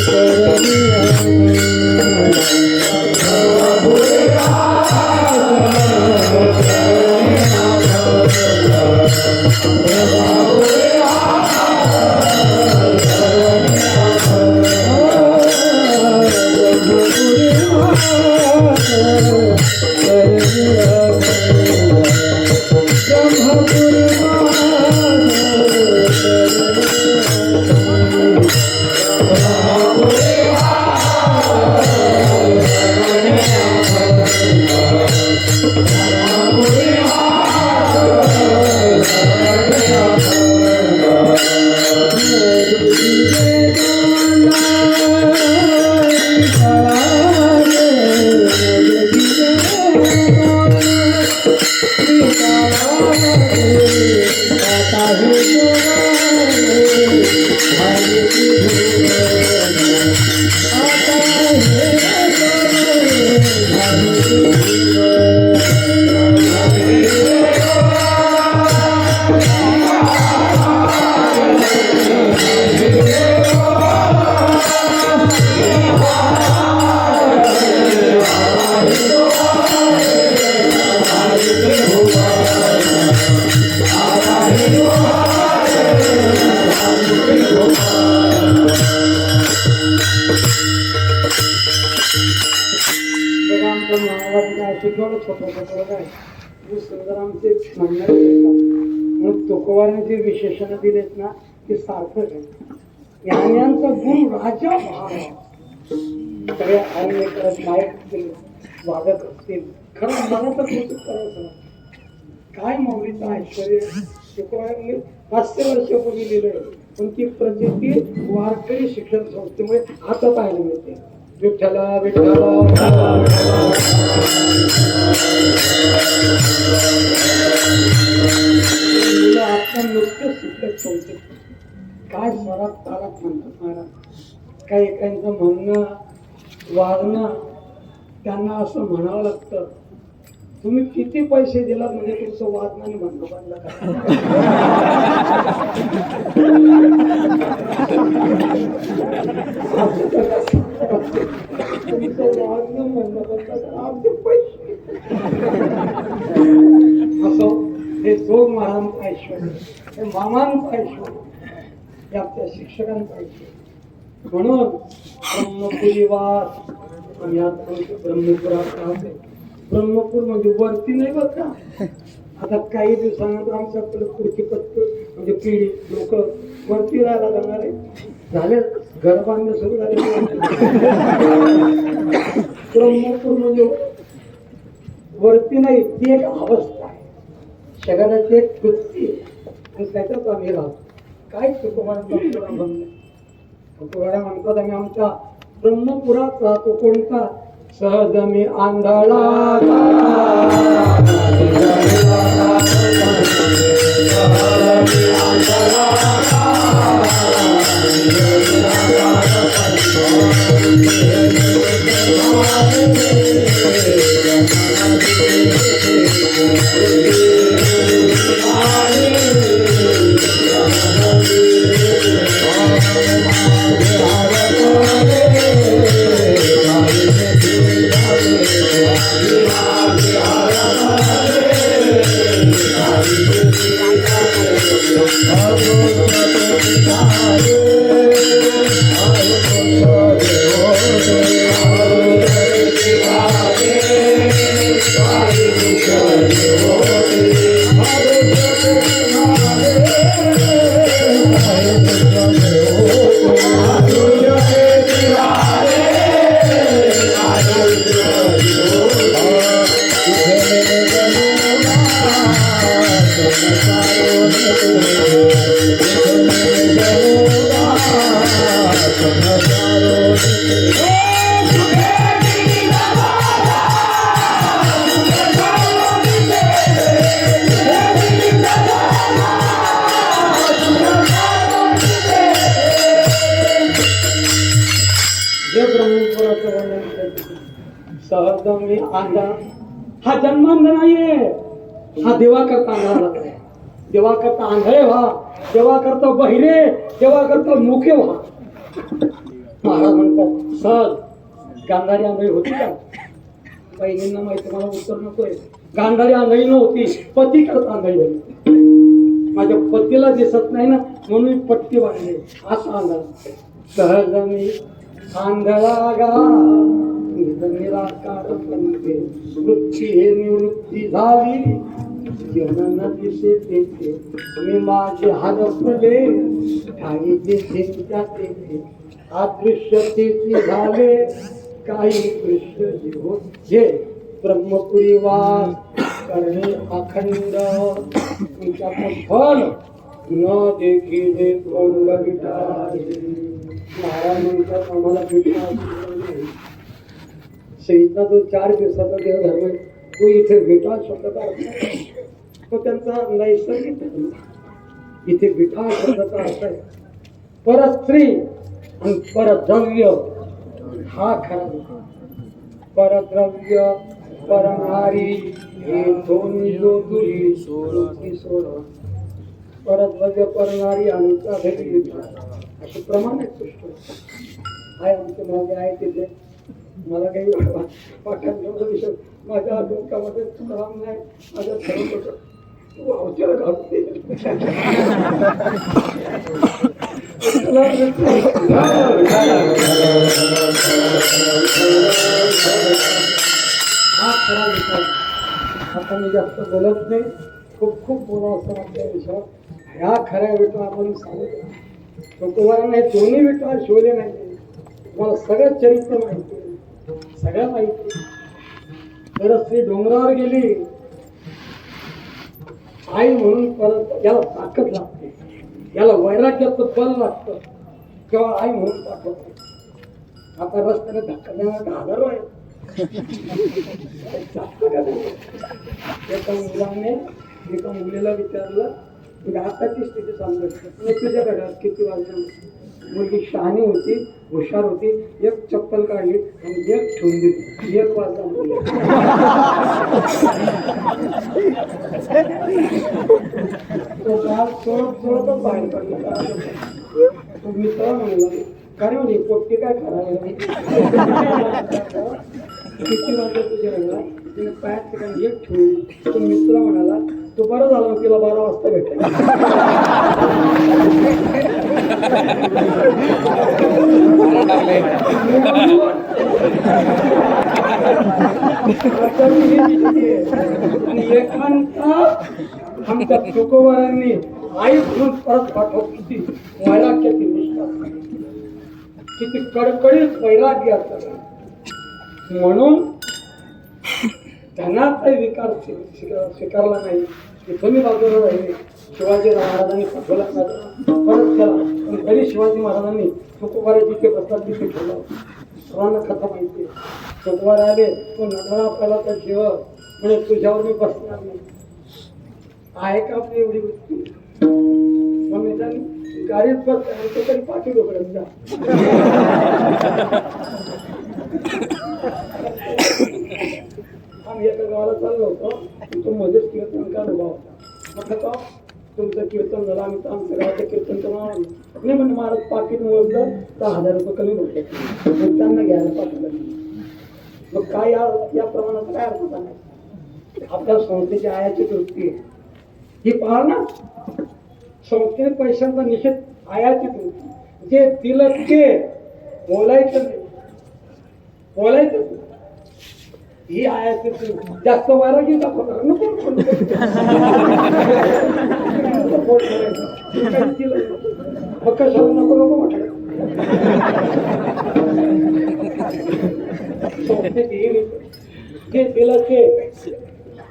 करणे बघा आमच्या महाराजांना शिकवलं छोटं छोटं काय सुंदर आमचे म्हणणारे म्हणून तुकोबाराने जे विशेषण दिलेत ना ते सार्थक आहे. ज्ञान्यांचा गुण राजा सगळे अन्य करत नायक असतील वागत असतील खरं मला तर कौतुक करायचं काय मौलीचं ऐश्वर्य तुकोबारांनी 500 वर्षापूर्वी लिहिलंय पण ती प्रचिती वारकरी शिक्षण संस्थेमुळे आता पाहायला मिळते. विठ्ठला विठ्ठला मुलं आता नुकतंच शिकत संस्थेत काय स्वरात तालात म्हणतात महाराज. काही एकांचं म्हणणं वागणं त्यांना असं म्हणावं लागतं तुम्ही किती पैसे दिलात म्हणजे तुमचं वागणं आणि म्हणणं बंद तुमचं वागणं म्हणणं बंद करा आमचे पैसे असं हे जोग महाराजांचं ऐश्वर्य हे मामांचं ऐश्वर्य हे आपल्या शिक्षकांचं ऐश्वर्य. म्हणून ब्रह्मपुरीवास आम्ही आता ब्रह्मपुरात राहते. ब्रह्मपूर म्हणजे वरती नाही बरं का. आता काही दिवसानंतर आमच्याकडे पुढची पत्ती म्हणजे पिढी लोक वरती राहायला जाणार आहे. झाले घर बांधणे सुरू झाले. ब्रह्मपूर म्हणजे वरती नाही ती एक अवस्था आहे शरीराची एक वृत्ती आणि त्याच्यात आम्ही राहतो. काय तुकोबारांचा तुकोबारा म्हणतात आम्ही आमच्या ब्रह्मपुरात राहतो. कोणता सहज मी आंधळा सहज मी आंधळा हा जन्मांध नाहीये. हा देवा करता आंधळा देवा करता आंधळे व्हा देवा करता बहिरे देवा करता मुखे व्हा. महाराज म्हणतात सहज गांधारी आंधळी होती का. बहिणींना माहिती मला उत्तर नकोय. गांधारी आंधळी नव्हती पती करता आंधळी झाली. माझ्या पतीला दिसत नाही ना म्हणून पट्टी बांधली असा आंधळा. सहज मी आंधळा गा निराकार बनते वृत्ती हे निवृत्ती झाली जनन दिसे तेथे मी माझे हरपले काही जेथे त्या तेथे अदृश्यतेची झाले काही दृश्य जे ब्रह्मपुरी वास करणे अखंड तुमच्या फल न देखील कोण महाराज म्हणतात आम्हाला भेटणार शहीदचा जो 4 दिवसाचा देव धर्म आहे तो इथे विठा शब्दाचा अर्थ तो त्यांचा नैसर्गिक धर्म. इथे विठा शब्दाचा अर्थ आहे परस्त्री आणि परद्रव्य हा खरा. परद्रव्य परनारी हे दोन्ही जोडुरी सोडा. परद्रव्य परनारी आमचा घरी असे प्रमाण आहे. आहे आमच्या मागे आहे तिथे मला काही पाठांचा विषय माझ्या डोक्यामध्ये राम नाही माझ्या सर्व तू अवचर घालते हा खरा विचार. आता मी जास्त बोलत नाही, खूप खूप बोला असं आपल्या विषयावर. ह्या खऱ्या विठवा आपण सांगतो तुकोबारांना हे दोन्ही विठवा शिवले नाही. तुम्हाला सगळं चरित्र माहिती, सगळं माहिती. तर श्री डोंगरावर गेली आई म्हणून परत याला ताकद लागते, याला वैराग्याचं बल लागतं किंवा आई म्हणून पाठवते. आता रस्त्याने धक्का देणार घालर आहे. एका मुलाने एका मुलीला विचारलं म्हणजे आताची स्थिती सांगत तुझ्या घरात किती वाजले. मुलगी शहाणी होती, हुशार होती. एक चप्पल काढली आणि एक ठेवून दिली. 1 वाजता मुली तो बाळ सोडतच बाहेर पडला. तो मित्र म्हणला काय म्हणे पोट्टी काय खराब किती वाजता तुझ्या घरात. तिने पायात ठिकाणी एक ठेवली. तो मित्र म्हणाला तो बरं झाला मग तिला 12 वाजता भेटेल. आणि एकांता आमच्या तुकोबारांनी आई म्हणून परत पाठव. किती वैराग्याची निष्ठा, किती कडकडीत वैराग्य असतात. म्हणून त्यांना काही विकार स्वीकारला नाही. तुम्ही बाजूला राहिले. शिवाजी महाराजांनी पाठवला परत केला. पण तरी शिवाजी महाराजांनी तुकोबाराची ते प्रसाद तिथे ठेवला. सर्वांना कथा माहिती. तुकोबार आले तो नटरा आपल्याला तर जेव म्हणजे तुझ्यावर मी बसणार नाही. आहे का आपली एवढी वृत्ती. मग मी गाडीत बसतो तरी पाठी डोकड्यात जा. आम्ही एका गावाला चाललो होतो. तो मध्येच कीर्तनकार उभा होता. म्हटलं का तुमचं कीर्तन झालं. आम्ही तर आमच्या गावाचं कीर्तन करणार नाही म्हणजे महाराज पाकिट मोजलं 10,000 रुपये कमी भेटले. मग त्यांना घ्यायला पाठवलं. मग काय या प्रमाणात काय अर्थ सांगायचं. आपल्या संस्थेची आयाची वृत्ती आहे ही पाहा ना. संस्थेने पैशांचा निषेध आयाची वृत्ती. जे दिलं ते बोलायचं नाही, बोलायचं नाही. ही आयाची जास्त वैरागी दाखवणार नको. कशाला नको नको म्हटलं. जे दिलं ते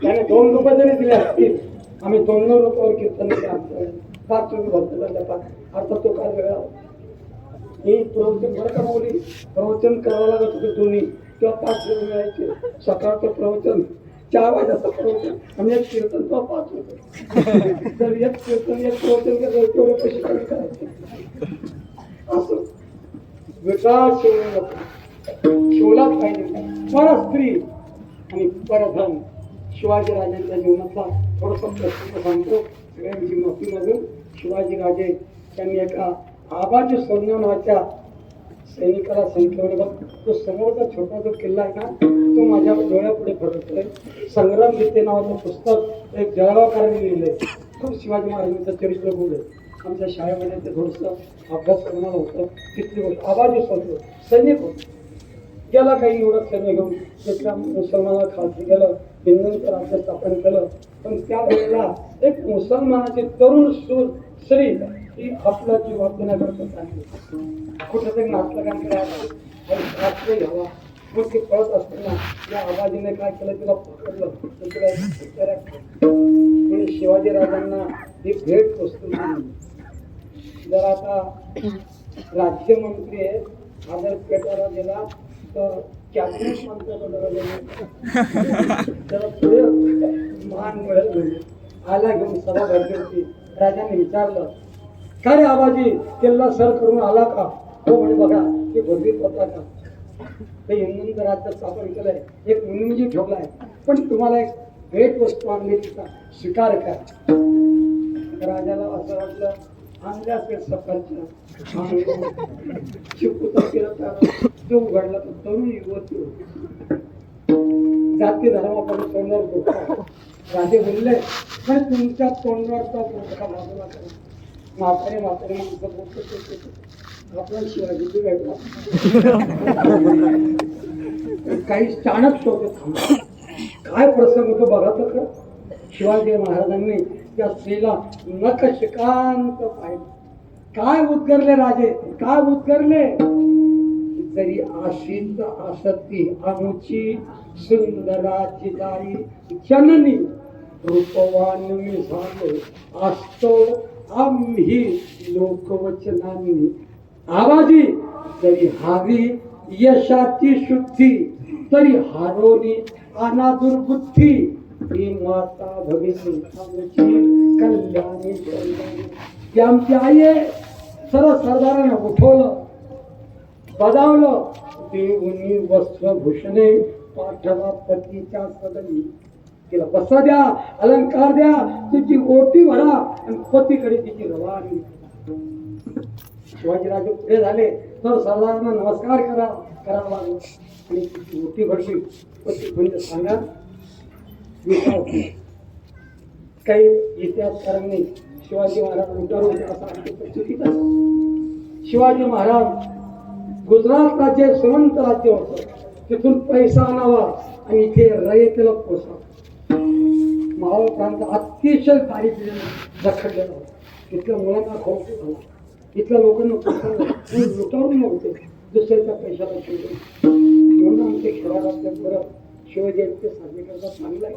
त्याने 2 रुपये जरी दिले असतील आम्ही 2 रुपयावर कीर्तन केलं. 5 रुपये भरतो. अर्थात तो काय वेगळा. ही प्रवचन बरं का बोली प्रवचन करावं लागत होते दोन्ही किंवा 5 रुपये मिळायचे. सकाळचं प्रवचन 4 वाजता प्रवचन आणि एक कीर्तन किंवा 5 रुपये. तर एक कीर्तन एक प्रवचन केलं तेवढे पैसे कमी करायचे. असं विकास शिवलाच पाहिजे. परस्त्री आणि परधन शिवाजी राजांच्या जीवनातला थोडंसं प्रसंग सांगतो. सगळ्यांची माफी मागून शिवाजी राजे त्यांनी एका आबाजी सोन्या नावाच्या सैनिकाला सांगितलं बघ तो समोरचा छोटा जो किल्ला आहे ना तो माझ्या डोळ्यापुढे फडकतोय. संग्राम गीते नावाचं पुस्तक एक जळगावकरांनी लिहिलंय. खूप शिवाजी महाराजांचं चरित्र बोललं. आमच्या शाळेमध्ये ते थोडंसं अभ्यास करणार होतं. तिथली गोष्ट आबाजी सोडलो सैनिक होतो. गेला काही निवडत सैन्य घेऊन तिथल्या मुसलमानाला खालती गेलं. हिंदूंचं राज्य स्थापन केलं. पण त्या वेळेला एक मुसलमानाची तरुण स्त्री ही आपला जीव देण्याकरता सांगली. कुठेतरी नाटकांकडे रात्र घ्यावा. मग ती पळत असताना या आबाजीने काय केलं तिला पकडलं. शिवाजी राजांना ही भेट वस्तू दिली. जर आता राज्यमंत्री आहे आदर पेटारा गेला तर कॅबिनेट मंत्र्याकडे त्याला पुढे मान मिळेल. आला घेऊन सभा भरली होती. राजाने विचारलं का रे आबाजी किल्ला सर करून आला का. हो म्हणे बघा ते भरवीत होता का. ते हिंदूंचं राज्य स्थापन केलंय. एक मुनिमजी ठेवलाय. पण तुम्हाला एक भेट वस्तू आणली तिचा स्वीकार करा. राजाला असं वाटलं आणल्या असेल सफरच्या शिवपुत्र केलं जो उघडला तो तरुण युवती होती. जाती धर्माकडे तोंडावर बोलतो. राजे बोलले पण तुमच्या तोंडावरचा बोलका बाजूला करा. म्हातारे माणसं बोलतो आपला शिवाजी वेगळा. काही चाणक होते थांबा. काय प्रसंग होतो बघा तर. शिवाजी महाराजांनी त्या स्त्रीला नखशिकांत पाहिलं. काय उद्गरले राजे, काय उद्गरले. जरी आशीत आसती आमुची सुंदराची दारी जननी रूपवान मी झालो असतो आम्ही लोकवचनांनी. आवाजी जरी हावी यशाची शुद्धी तरी हारोनी अनादुर बुद्धी. ही माता भगिनी आमची कल्याणी कल्याणी. ती आमची आई आहे. सर्वसाधारण उठवलं बजावलं. देऊनी वस्त्रभूषणे पाठवा पतीच्या सदनी. तिला बसा द्या, अलंकार द्या, तिची ओटी भरा आणि पतीकडे तिची रवानी. शिवाजीराजे पुढे झाले तर सर्वांना नमस्कार करावा लागला आणि तिची ओटी भरली. पती म्हणजे सांगा काही इतिहासकारांनी शिवाजी महाराज लुटारू होते असं आमचं चुकीचं. शिवाजी महाराज गुजरात राज्य श्रीमंत राज्य होतं. तिथून पैसा आणावा आणि इथे रयतेला पोसावा. महाराष्ट्रांचा अतिशय दारिद्र्य रखडलेला होता. तिथल्या मुलांना खाऊ झाला. इथल्या लोकांना लुटारू नव्हते दुसऱ्याच्या पैशाला ठेवले. म्हणून आमचे खेळाडू बरं शिवजयंती साजरी करतात चांगलं आहे.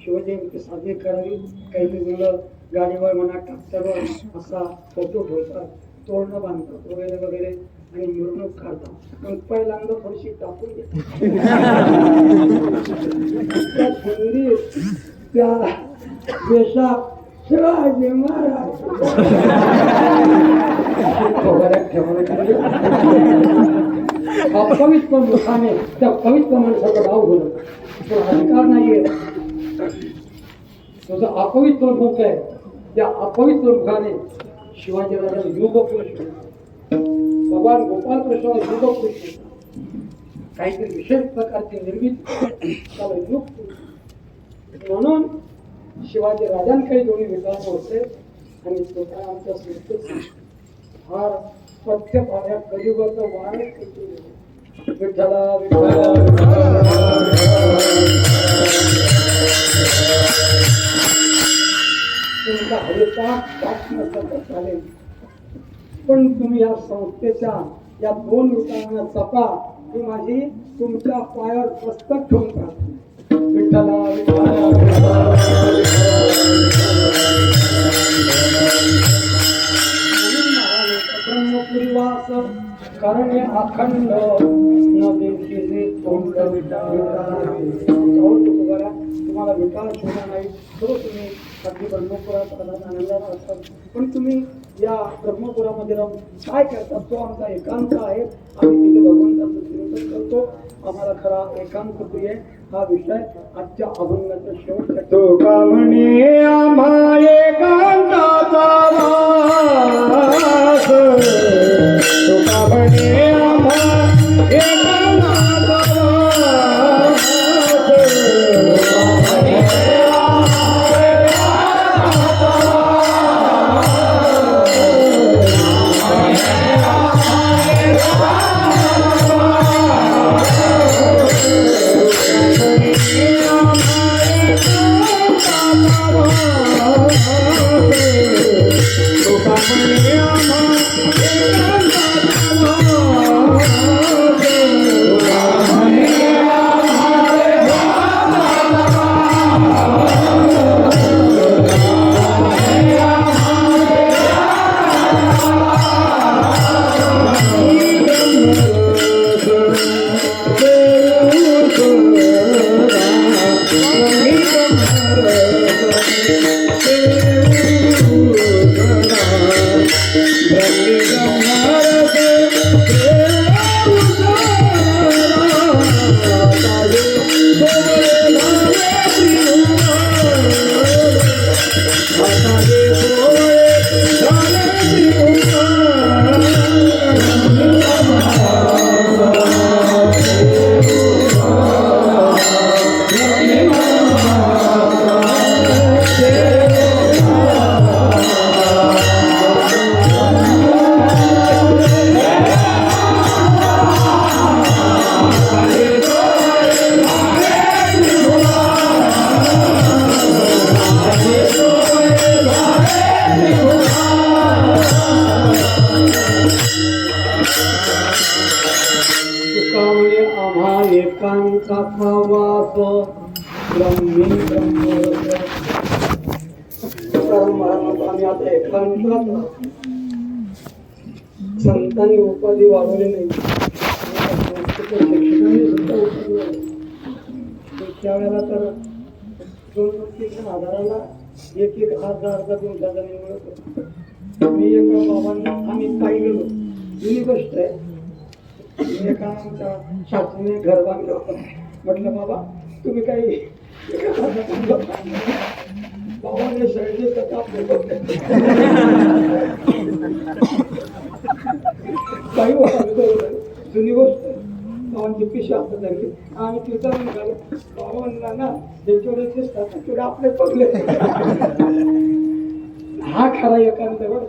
शिवजयंती साजरी करावी. काही मुलं गाडीवर म्हणा ट्रॅक्टरवर असा फोटो ठेवतात, तोरणं बांधतात वगैरे वगैरे आणि मिरवणूक काढतात. पण पहिल्यांदा थोडीशी टाकून देतात त्या देशात शिवाजी महाराज अपवित्र मुखाने त्या पवित्र माणसाचं नाव बोलत. तो अधिकार नाहीये. तुझं अपवित्र मुख आहे. त्या अपवित्र मुखाने शिवाजीराजा युग पुरुष भगवान गोपाल कृष्ण युग पुरुष काहीतरी विशेष प्रकारची निर्मिती त्याला युग पुरुष. म्हणून शिवाजी राजांकडे दोन्ही विचार होते आणि स्वतः आमच्या संस्कृती फार सत्य पाड्या कलियुगाचं वाण विठ्ठला तुमचा हरिता चालेल पण तुम्ही या संस्थेच्या या दोन लोकांना जपा. ही माझी तुमच्या पायावर पुस्तक ठेवून टाकतो. विठ्ठला ब्रह्मपुरीवास कारण अखंड न देखील तोंड तुम्हाला विटाळ शोधा नाही. तो तुम्ही अगदी ब्रह्मपुरात आनंदात असतात. पण तुम्ही या ब्रह्मपुरामध्ये राहून काय करतात तो आमचा एकांत आहे. आम्ही तिथे भगवंताचं चिंतन करतो. आम्हाला खरा एकांत प्रिय हा विषय आजच्या अभंगाचा शेवट. तो का म्हणे आम्हा एकांताचा वास. तो का म्हणे आम्हा एकांताचा वास. ब्रह्मी ब्रह्मरस महाराज आम्ही आता एकांतात संतांनी उपाधी वाढवली नाही, शिक्षकांनी सुद्धा उपाधी वाढवली. त्यावेळेला तर 2-3 आधाराला 1-1 अर्धा 2,000 मिळत होतं. मी एका बाबांना आम्ही काही गेलो, जुनी गोष्ट आहे. एका आमच्या शास्त्रीने घर बांधलं होतं. म्हटलं बाबा तुम्ही काही बाबाने सगळे काही जुनी गोष्ट आहे. बाबांची पिशी हातात झाली आम्ही तिथं निघालो. बाबा म्हणला ना ज्यांच्याकडे दिसतात तेवढे आपले पडले. हा खरा एकांत बरं.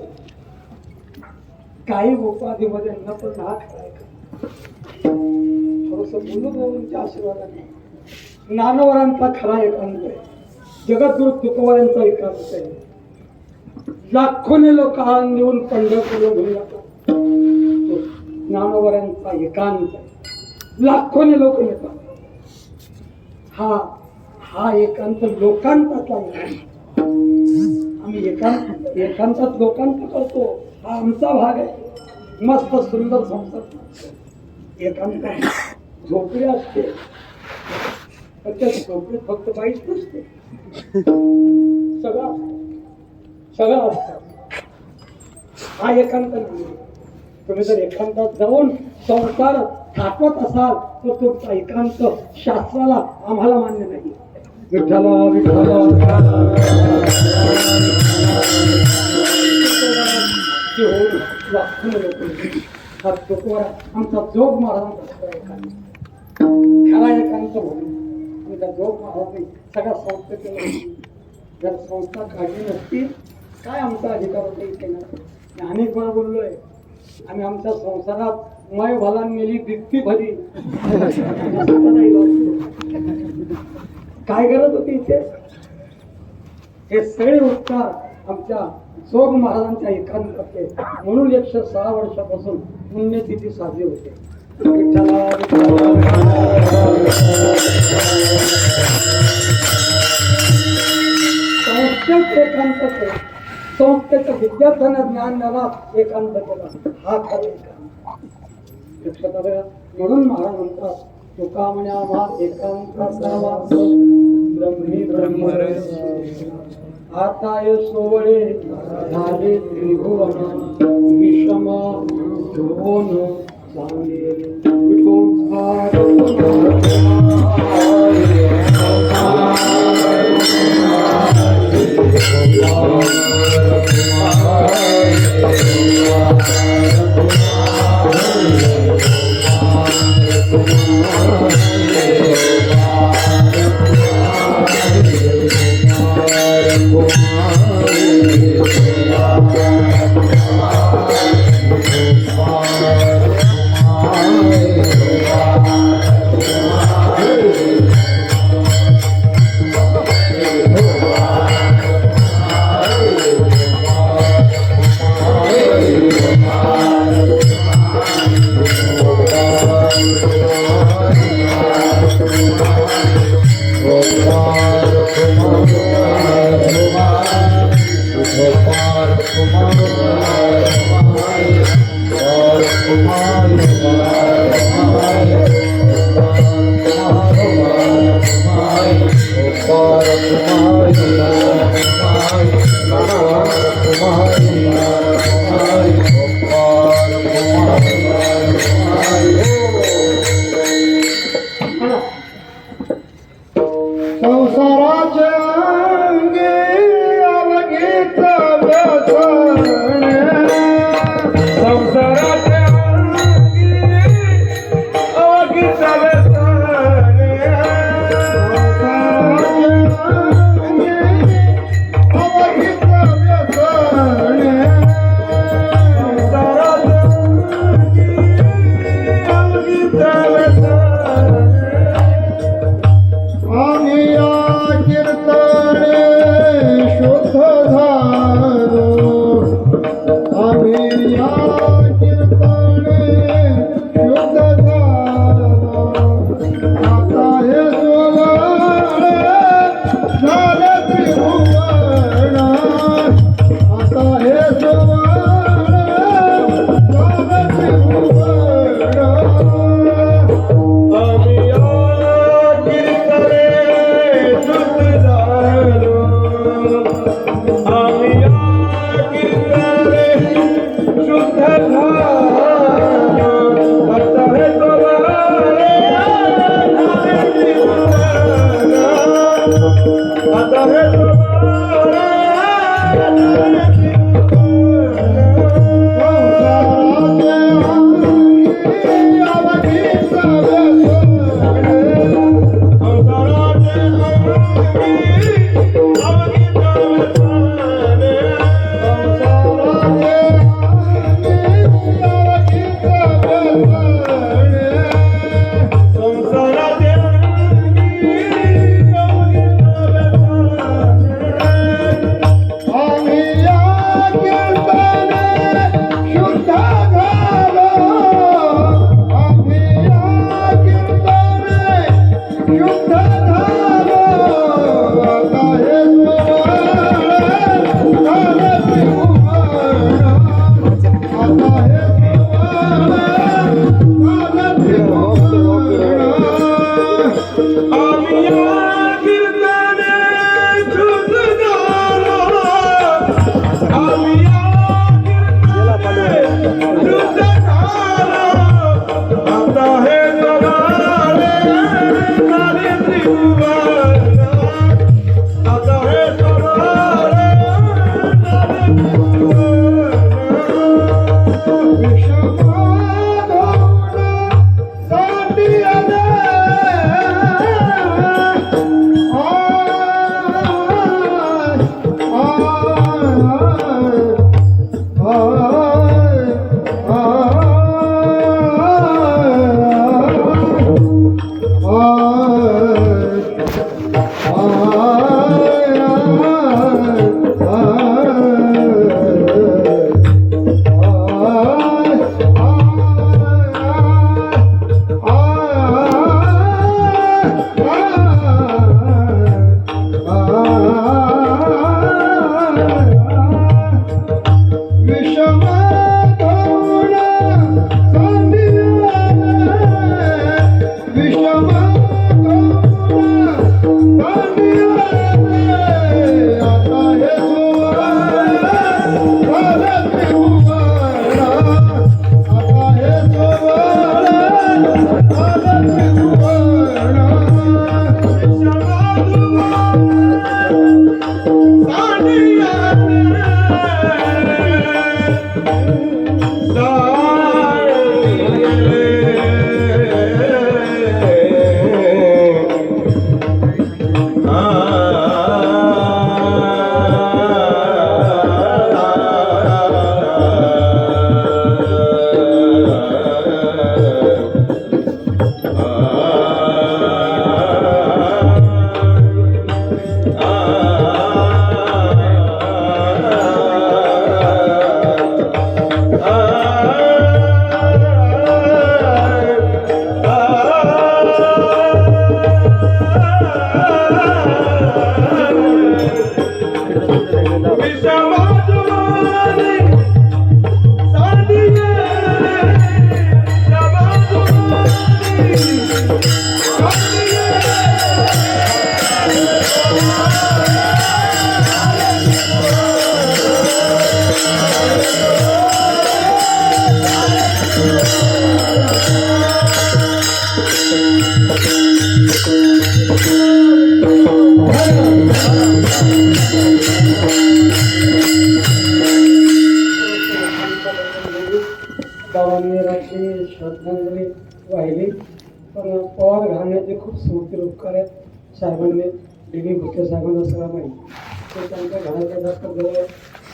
काही उपाधीमध्ये न पण हा खरा एकांत. थोडस बोलू बाबांच्या आशीर्वादाने. नानवरांचा खरा एकांत आहे. जगद्गुरु तुकोबारांचा एकांत आहे. लाखोने लोक आळंद देऊन पंढरपूरला घेऊन जातात. नानवरांचा एकांत आहे. लाखोने लोक येतात. हा एकांत लोकांताचा एकांत. आम्ही एकांतात लोकांत करतो. हा आमचा भाग आहे. मस्त सुंदर संसार एकांत. झोपडी असते पण त्या झोपडीत फक्त बाईच नसते, सगळं असतं. हा एकांत नाही. तुम्ही जर एकांतात जाऊन संसार थाटवत असाल तर तुमचा एकांत शास्त्राला आम्हाला मान्य नाही. विठ्ठला विठ्ठला हा तुकोबा आमचा जोग महाराजांचा खरा एकांत. खरा एकांत म्हणून आमचा जोग महाराज सगळ्या संस्था केल्या. जर संस्था काढली नसती काय आमचा अधिकार होता इथे ना. अनेक वेळा बोललोय आम्ही आमच्या संसारात माय भाला मेली दिप्ती भरी. काय गरज होती इथे. हे सगळे उपकार आमच्या जोग महाराजांच्या एकांत करते. म्हणून 106 वर्षापासून पुण्यतिथी साजरी होते. विठ्ठला संस्थेत एकांत केला. संस्थेच्या विद्यार्थ्यांना ज्ञान द्यायला एकांत केला. हा खरा एकांत. लक्षात आलं. म्हणून महाराज म्हणतात तुका म्हणे आम्हा एकांताचा वास ब्रह्मी ब्रह्मरस आता सोवळे झाले त्रिभुवन विषम दोन चांगले कीर्तन गावाने श्रद्धांजली वाहिली. पण पवार घराण्याचे खूप सुमोठे उपकार आहेत. साहेबांनी डी भुसे साहेबांना सगळं माहिती ते त्यांच्या घराच्या जास्त जवळ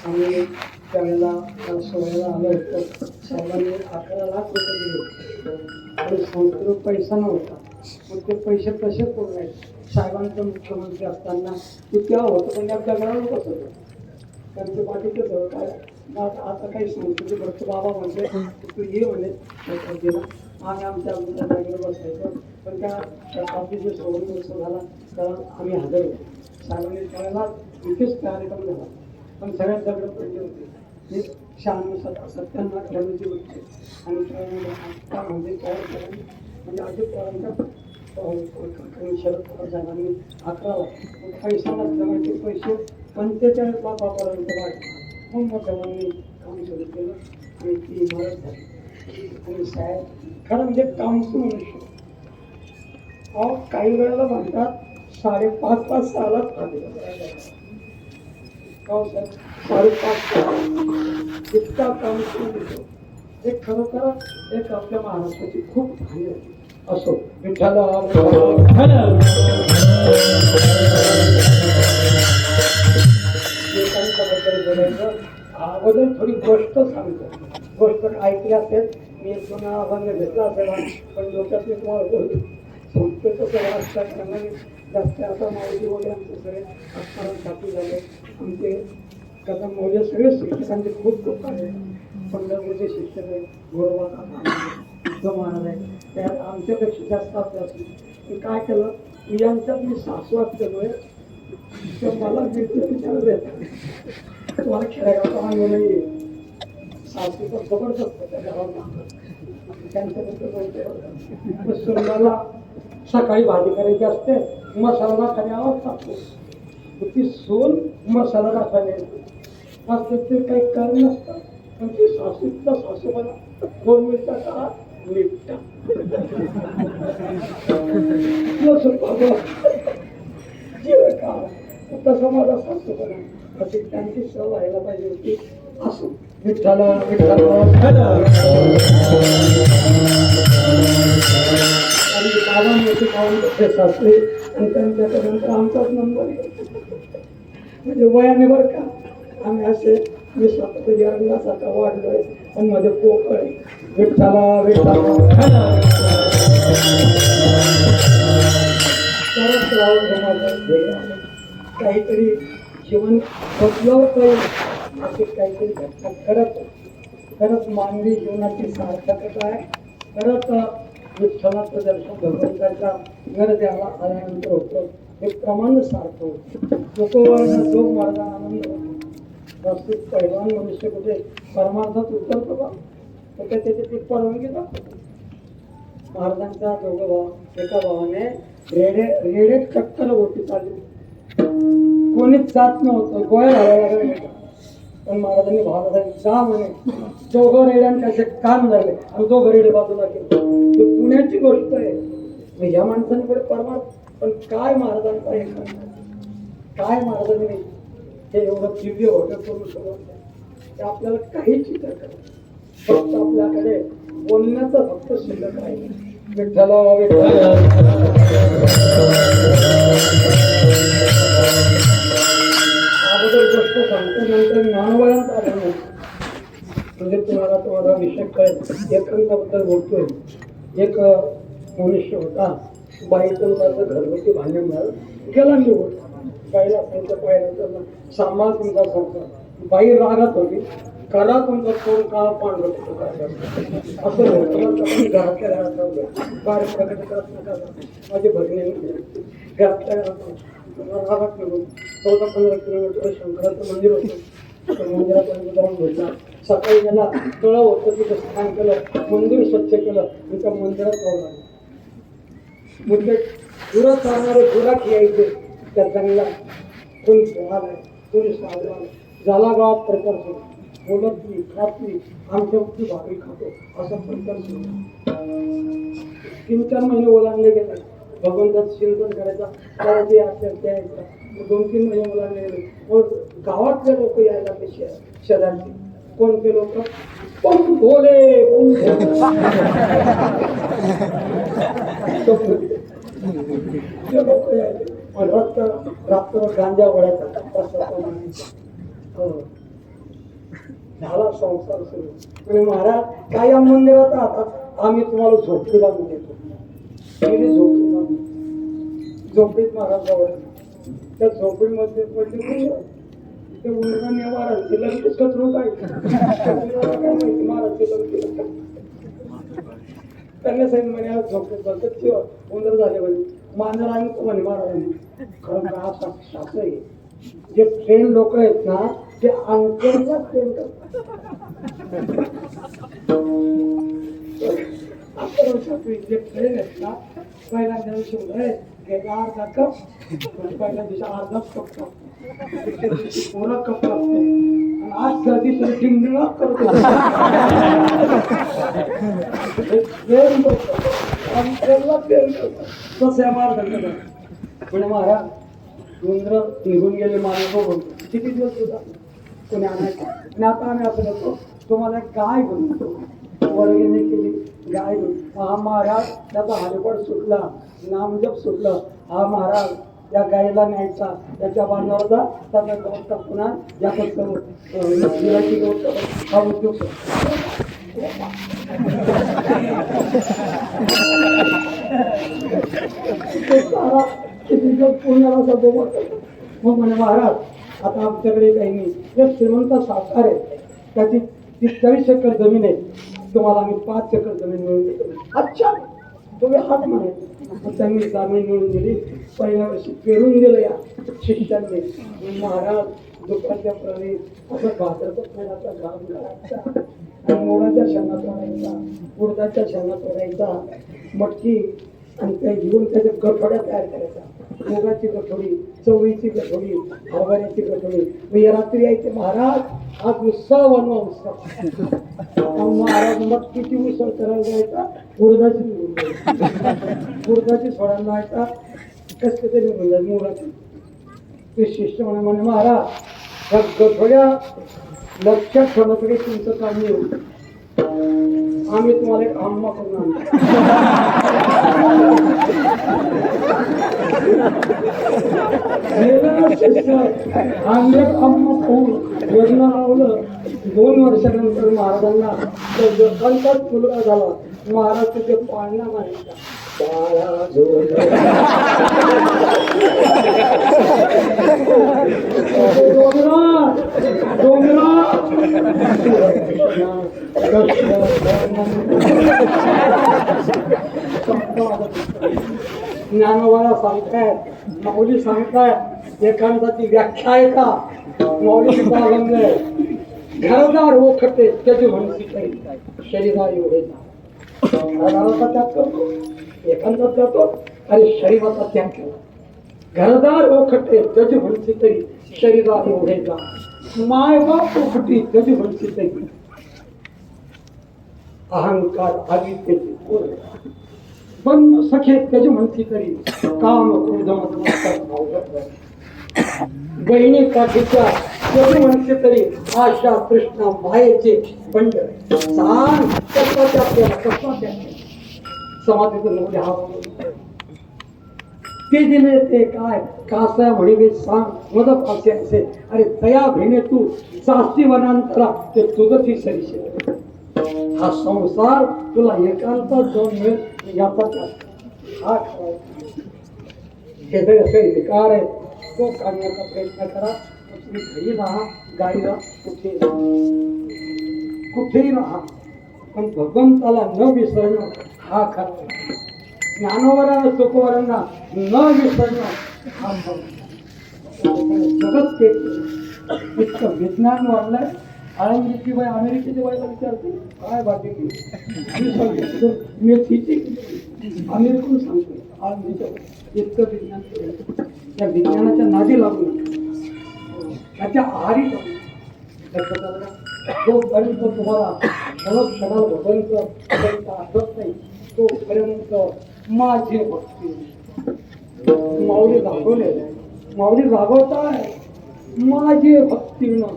आम्ही त्यावेळेला सोहळ्याला आलो होतो. साहेबांनी 11 लाख रुपये दिले होते आणि संस्कृत पैसा नव्हता. मग ते पैसे कसे पुरवायचे? साहेबांचं मुख्यमंत्री असताना ते तेव्हा होतं पण आपल्या घरावर होत होतं. त्यांचं बाकीचं सगळं काय आता काही संस्कृती भक्त बाबा म्हणते तू ये म्हणे दिला आम्ही आमच्या जागेवर बसायचो. पण त्या पार्टीचे सोडून उत्सव झाला कारण आम्ही हजर होतो. साहेबांनी त्यावेळेला विशेष कार्यक्रम झाला पण सगळ्यात दगड पडले होते. हे 96-97 होते आणि त्या म्हणजे काय म्हणजे अजित पवारांच्या शरद पवार साहेबांनी 11 लाख पैसा नसल्यामुळे ते पैसे 45 लाख वापरायला वाटले. मग मोठ्याने काम सुरू केलं आणि ती इमारत झाली. आणि साहेब खरं म्हणजे कामचं मनुष्य. काही वेळेला म्हणतात 5.5 सालात खाते हो सर 5.5 साल इतका काम करून देतो. हे खरोखर एक आपल्या महाराष्ट्राची खूप भारी आहे. असो विठ्ठला अगोदर थोडी गोष्ट सांगतो. गोष्ट ऐकली असेल मी पुन्हा अभंग घेतला असेल पण डोक्यात मी तुम्हाला संस्कृत कसं वाचतात जास्त आता माहिती वगैरे आमचे सगळे आत्माराम साथी झाले. आमचे कथा मौल्य सगळे शिक्षकांचे खूप खूप आहे. पंढरपूरचे शिक्षक आहे गोरवा काका महाराज आहे. त्यात आमच्यापेक्षा जास्त आपल्या मी काय केलं मी यांच्यात मी सासू असल्यामुळे तर मला विचारत येतात तुम्हाला खेळायला आम्ही नाही सासू तर जबरदस्त त्या गावात त्यांच्याबद्दल सुरणाला सकाळी भाजी करायची असते मसाला खाली आवाज टाकतो ती सून मसाला दाखवायला असते ते काही कारण नसतं पण ती सासूचा सासूबाला 2 मिनिटाचा निपटा तसं माझा सासूबाला अशी त्यांची सवय व्हायला पाहिजे होती. असो विठ्ठला विठ्ठला आणि बाबा मोठे पाहून ते सासरे आणि त्यांच्यानंतर आमचाच नंबर आहे. म्हणजे वयाने बरं का आम्ही असे मी स्वतः तरी अंगासारखा वाढलोय पण मध्ये पोकळ आहे. विठ्ठला विठ्ठला तरच राहून काहीतरी जीवन बदलावं काही असे काहीतरी घटना खरंच मानवी जीवनाची सार्थकता आहे. खरंच विठ्ठलाचं दर्शन भगवंताच्या घर द्यायला आल्यानंतर होतं हे प्रमाण सारखं होतं. जोग मार्गाने आनंद वास्तविक पैलवान मनुष्य कुठे परमार्थात उतरतो का तर त्याची ती परवानगी दाखवतो. महाराजांच्या दोघं भाव एका भावाने रेडे चक्कर ओटी चालली कोणीच जात नव्हतं गोळ्या घालायला लागला पण महाराजांनी भावाला जा म्हणे दोघं रेड्यांचे असे कान धरले आणि दोघं रेडे बाजूला केले. पुण्याची गोष्ट आहे. ह्या माणसांकडे परमार्थ पण काय महाराजांचा हे काय महाराजांनी हे एवढं दिव्य होतं करू शकत ते आपल्याला काही चित्र करत फक्त आपल्याकडे बोलण्याचं फक्त शिल्लक आहे. विठ्ठला विठ्ठला अगोदर गोष्ट सांगतो नंतर ज्ञानवळांत आलं नाही म्हणजे तुम्हाला विषय कळेल. एकंताबद्दल बोलतोय. एक मनुष्य होता बाईचं त्याचं घरगुती भांडण झालं गेला निवड बाईला त्यांच्या पाहिलं सांभाळ तुमचा संसार बाई रागात होती करा तुमचा तोंड का पांढरं असं घरातल्या घरात बाहेर प्रगती करत नका माझी बहिणी घरातल्या घरात रागात निघून 14-15 किलोमीटर शंकराचं मंदिर होतं. त्या मंदिरापर्यंत जाऊन भेटला. सकाळी गेला तळं होतं तिथं स्नान केलं मंदिर स्वच्छ केलं आणि त्या मंदिरात जाऊन आलं. म्हणजे गुरं चालणारे गुराख यायचे त्या जंगलात कोणी आलाय कोणी साधला झाला गावात प्रचार सुरू बोलतली खातली आमच्या उठी भाकरी खातो असा प्रचार सुरू. 3-4 महिने ओलांडले गेले. भगवंताचं चिंतन करायचा त्याला जे असेल ते यायचं. 2-3 महिने ओलांडले गेले. मग गावातले लोक यायला ते शेजारचे कोणते लोक पण भोले लोक यायचे. रात्र गांजा वळायचा झाला संसार सुरू. म्हणजे महाराज काय या मंदिरात राहतात आम्ही तुम्हाला झोपडी बांधून देतो. पहिली झोपडी बांधून झोपडीत महाराज जवळ त्या झोपडीमध्ये पडली ते उंदरा नेवारा तिला कचरून काय माहिती महाराज तिला त्यांनी सांगितलं म्हणे आज झोपडीत बसत किंवा उंदर झाले म्हणे मांजर आणि तो म्हणे महाराजांनी खरं का शास्त्र आहे. जे ट्रेन लोक आहेत ना ते अंकलला ट्रेन करतात. जे ट्रेन आहेत ना पहिल्या दिवशी अर्धा कप पहिल्या दिवशी अर्धा कप पूर्ण कप लागते आणि आज गर्दी तर डिंगळा करतो. ट्रेन अंकलला ट्रेन करतात तसं मार्ग म्हणे महाराज उंदर निघून गेले मार्ग बोलतो किती दिवस होता कोणी आणायचं आणि आता आम्ही असं करतो तुम्हाला गाय बनवतो वर्गणी केली गाय बनवतो हा महाराज त्याचा हरिपड सुटला नामजप सुटलं हा महाराज या गायीला न्यायचा त्याच्या बांधावरचा त्याचा गवत पुन्हा याचं गिराची गवत हा उद्योग सारा किती पुण्याला जातो मग म्हणे महाराज आता आमच्याकडे काही नाही एक श्रीमंत सावकार आहे त्याची 40 एकर जमीन आहे तुम्हाला आम्ही 5 एकर जमीन मिळून देतो अच्छा तुम्ही हात म्हणे त्यांनी जमीन मिळून दिली पहिल्या वर्षी पेरून दिलं या शिष्यांनी महाराज दुपारच्या प्रवी असं भाद्रपद महिन्याचा घाम करायचा मोडाच्या शेणात ओढायचा उडदाच्या शेणात ओढायचा मटकी आणि त्या घेऊन त्याच्या गठोड्या तयार करायचा मुगाची गठोडी चवळीची गठोडी हरभऱ्याची गठोडी मग या रात्री यायचे महाराज आज उत्सव बनवा उत्सव महाराज मटकीची उसळ करायला जायचा उडदाची सोडायला जायचा कसं तरी निघून जायचं मुगाची ते शिष्य म्हणे महाराज या गठोड्या लक्षात ठेवण्याकडे तुमचं काम येऊ आम्ही तुम्हाला एक आम्हा करून आम्ही एक आम्हा पाहून योजना लावलं 2 वर्षानंतर महाराजांना कंटात मुलगा झाला महाराज तिथे पाळणा मारायचा ज्ञानोबाला सांगतायत माऊली सांगतायत एकांताची व्याख्या आहे का माऊली घरदार ओखटे त्याची म्हणसी काही शरीरात एवढे घराचा त्याग करतो एकांतात जातो अरे शरीराचा त्याग केला घरदार ओखटे त्याची म्हणसी तरी शरीरात एवढे जा माय बाप ओखटी त्याची म्हणसी तरी अहंकार आदित्यची पण सखे त्याची म्हणती तरी काम क्रोध बहिणी काठीच्या त्याची म्हणते तरी आशा कृष्ण मायेचे बंड सांग समाधीचं नवले हा ते दिले ते काय कासा म्हणिवे सांग मदत असे असे अरे दया भेणे तू साहसी वनांतरा ते तुझं ती सरीशे हा संसार तुला एकांतात जाऊन मिळेल याचा हा हे जर असे विकार आहे तो काढण्याचा प्रयत्न करा तुम्ही घरी राहा गाईला कुठेही राहा पण भगवंताला न विसरणं हा खरा ज्ञानोबरांना तुकोबरांना न विसरणं हा जगत ते इतकं विज्ञान वाढलंय आळंदीची बाई अमेरिकेची बाईला विचारते काय भाजी केली मेथीची अमेरिकून सांगते आळंदीच्या इतकं विज्ञान केलं त्या विज्ञानाच्या नादी लागून त्याच्या आहारी लागून जोपर्यंत तुम्हाला क्षणाला भगवंत आठवत नाही तोपर्यंत माझी भक्ती माऊली रागवले माऊली रागवताय माझी भक्तीनं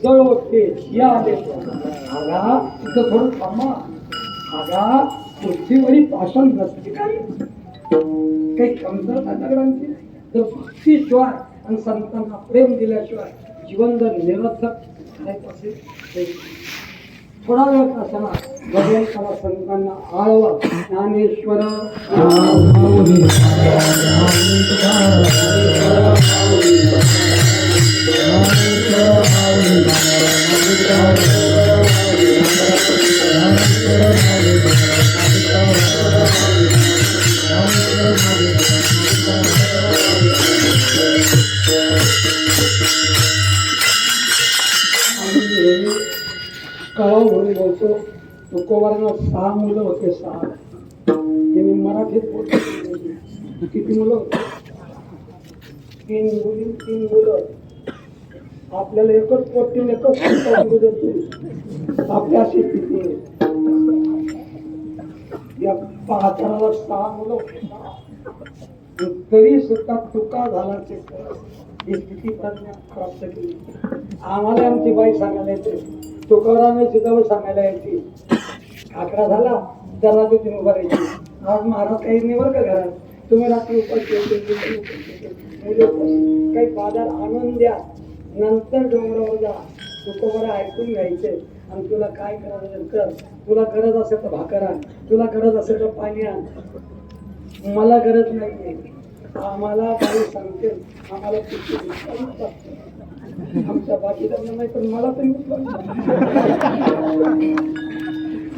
जळवते या आगा इथं थोडं थांबा आगा पृथ्वीवरील पाषाण नसते काही कमतरता दगडांची तर भक्तीशिवाय आणि संतांना प्रेम दिल्याशिवाय जीवन जर निरर्थक करायचं असेल थोडा वेळ असताना भगवंताला संतांना आळवा ज्ञानेश्वर कळव म्हणून बोलतो तुकोबारांना 6 मुलं होते 6 त्यांनी मराठीत बोलतो किती मुलं होते 3 मुली 3 मुलं आपल्याला एकच पोटीन एकच आपल्या शेतीत या 5 6 मुलं होते तरी सुद्धा तुका झाला ते ही स्थिती प्रज्ञा प्राप्त केली. आम्हाला आमची बाई सांगायला येते, तुकाराने सुद्धा सांगायला यायची. आकडा झाला तर रात्री तुम्ही उभा राहायची. आज महाराज काही नाही बरं का घरात, तुम्ही रात्री उपास काही बाजार आणून द्या, नंतर डोंगरावर जा. तुकोबरा ऐकून घ्यायचे आणि तुला काय करायचं कर. तुला गरज असेल तर भाकर आण, तुला गरज असेल तर पाणी आण. मला गरज नाही. आम्हाला बाई सांगते, आम्हाला आमच्या बाकीच्यांना नाही, पण मला तर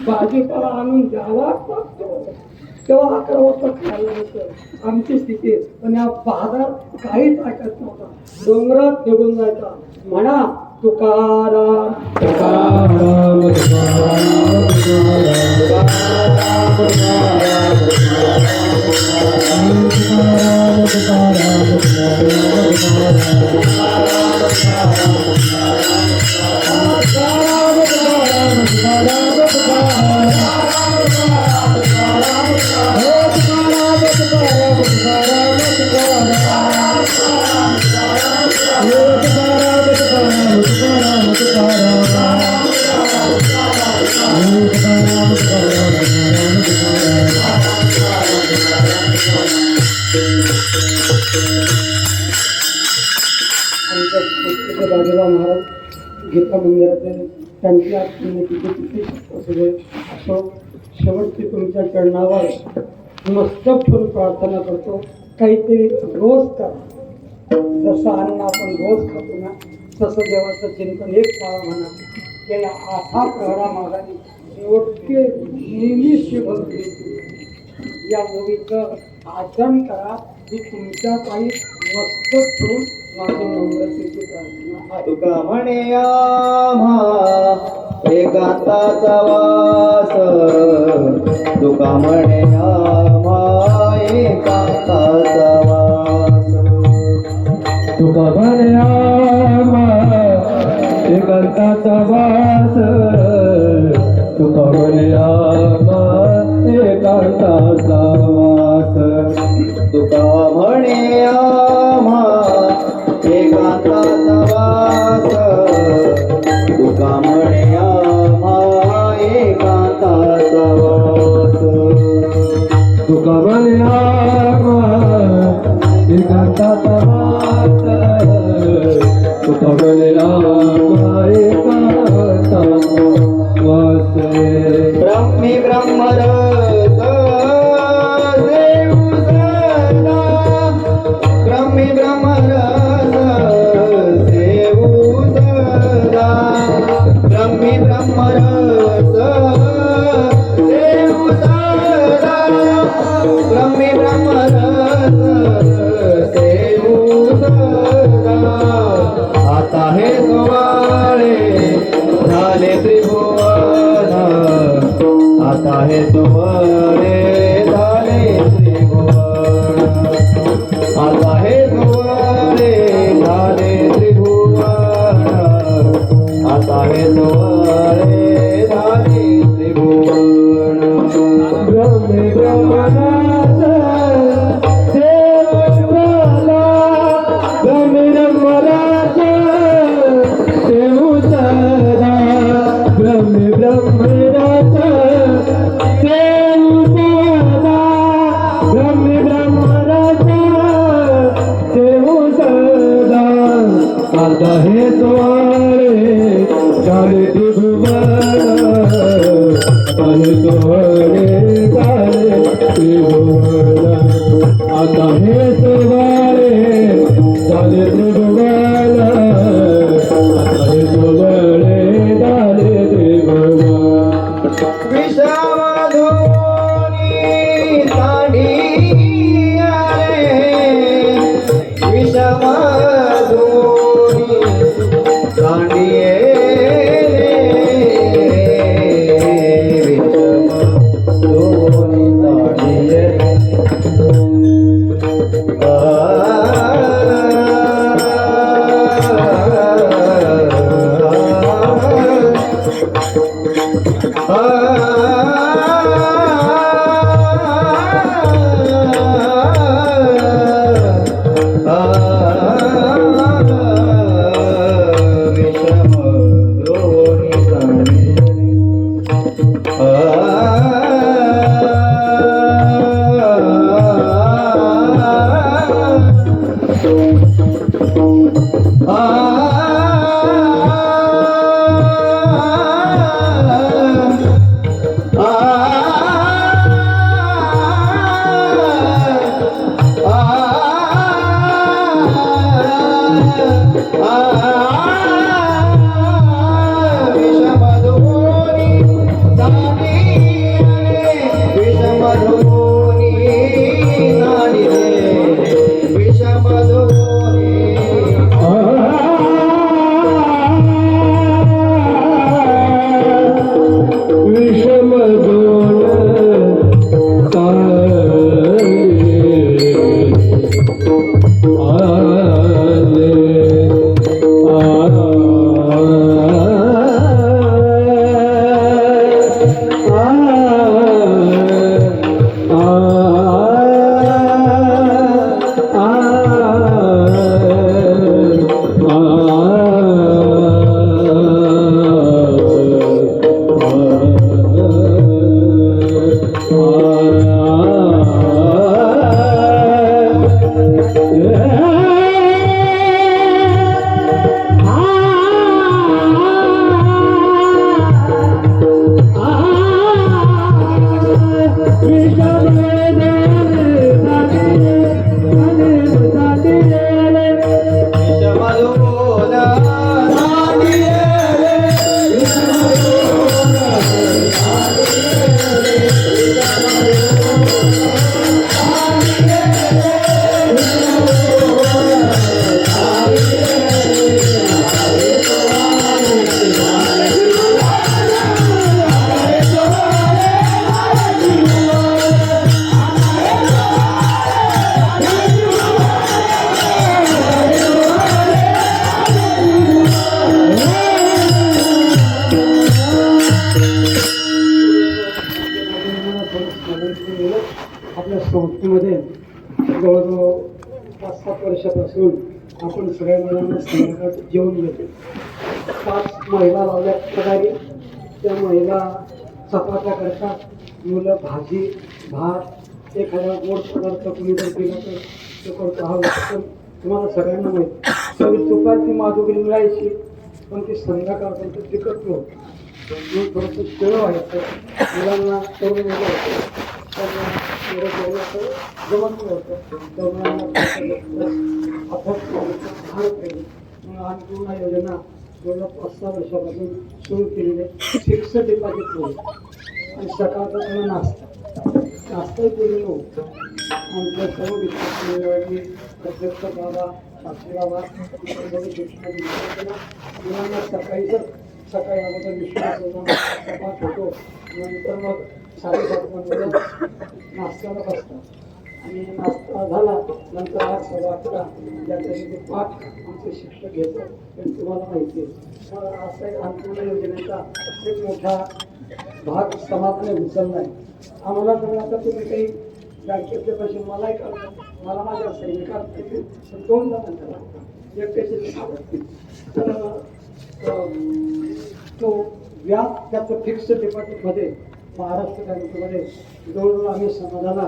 भाजीपाला आणून द्यावा लागतो. तेव्हा 11 वाजता खायला होतं आमची स्थिती. पण या बाजार काहीच ऐकत नव्हता, डोंगरात निघून जायचा. म्हणा तुकाराम तुकाराम आमच्या बाजूला महाराज गीता मंदिराचे त्यांची तिथे असो. शेवटची तुमच्या चरणावर मस्तक ठेवून प्रार्थना करतो. काहीतरी रोज करा. जसं अन्न आपण रोज खातो ना, तसं देवाचं चिंतन एक काळ म्हणा. गेल्या 8 प्रहरा मागाने योग्य नेहमी शिवभक्ती या मुलीचं आचरण करा. ही तुमच्या काही मस्तक ठेवून माझी नम्रतेची प्रार्थना आहे. तुका म्हणे आम्हा एकांताचा वास, तुका म्हणे आम्हा एकांताचा वास, तुका म्हणे आम्हा एकांताचा वास, तुका म्हणे आम्हा एकांताचा वास, तुका म्हणे आम्हा एकांताचा वास, तुका म्हणे आम्हा एकांताचा वास, तुका म्हणे आम्हा एकांताचा वास, तुका म्हणे आम्हा एकांताचा वास. ब्रह्मी ब्रह्मरस देऊ सदा, ब्रह्मी ब्रह्मरस देऊ सदा, ब्रह्मी ब्रह्मरस देऊ सदा, ब्रह्मी ब्रह्मरस देऊ सदा. आता हे सोवाळे झाले त्रिभुवन, आता हे सोवाळे झाले त्रिभुवन, आता हे सोवाळे झाले त्रिभुवन, आता हे सोवाळे झाले त्रिभुवन. ब्रह्मे ब्रह्मनाथ देव मला, ब्रह्मे ब्रह्मनाथ देव सदा, ब्रह्मे ब्रह्मनाथ देव सदा, ब्रह्मे ब्रह्मनाथ देव सदा. आता हे सोहळे झाले त्रिभुवन, आता हे सोहळे झाले त्रिभुवन, आता हे सोहळे झाले त्रिभुवन, आता हे सोहळे झाले त्रिभुवन. विषमधुनी साडी आले, विषमधुनी साडी आपल्या संस्थेमध्ये जवळजवळ 5-7 वर्षापासून आपण सगळ्या मुलांना संध्याकाळचं जेवण देतो. 5 महिला लावल्या प्रकारे त्या महिला चपात्या करतात, मुलं भाजी भात एखादा गोड पदार्थ कुणी जर केला तर तो करतो. हा उत्तम तुम्हाला सगळ्यांना माहिती. सगळी दुपारची माधुरी मिळायची पण ती संध्याकाळपर्यंत टिकत नव्हती. मग थोडंसं खेळ व्हायचं, मुलांना तरुण मुलं होतं त्यांना जमत नव्हतं. तरुणांना अन्नपूर्णा योजना गेल्या 5-6 वर्षापासून सुरू केलेली आहे. फिक्स डिपॉझिट होईल आणि सकाळचा त्यांना नाश्ताही केलेलं होतं. आमच्या सर्व विद्यार्थी अध्यक्ष बाबा शास्त्री बाबा मुलांना सकाळी अगोदर विश्वास तपास होतो. नंतर मग 7:30 नाश्त्याला बसतात आणि नाश्ता झाला नंतर 8-11 ज्याच्यासाठी पाठ आमचे शिक्षक घेतात हे तुम्हाला माहिती आहे. असा एक अन्नपूर्णा योजनेचा एक मोठा भाग समाजाने उचलला आहे. आम्हाला जर आता तुम्ही काही बँकेतले पैसे मलाही करतात, मला माझ्या सैनिकांपैकी 2 जणांना एकट्याचे आवडतील तर तो व्याज त्याचं फिक्स डिपॉझिटमध्ये महाराष्ट्र बँकेमध्ये जवळजवळ आम्ही समाजाला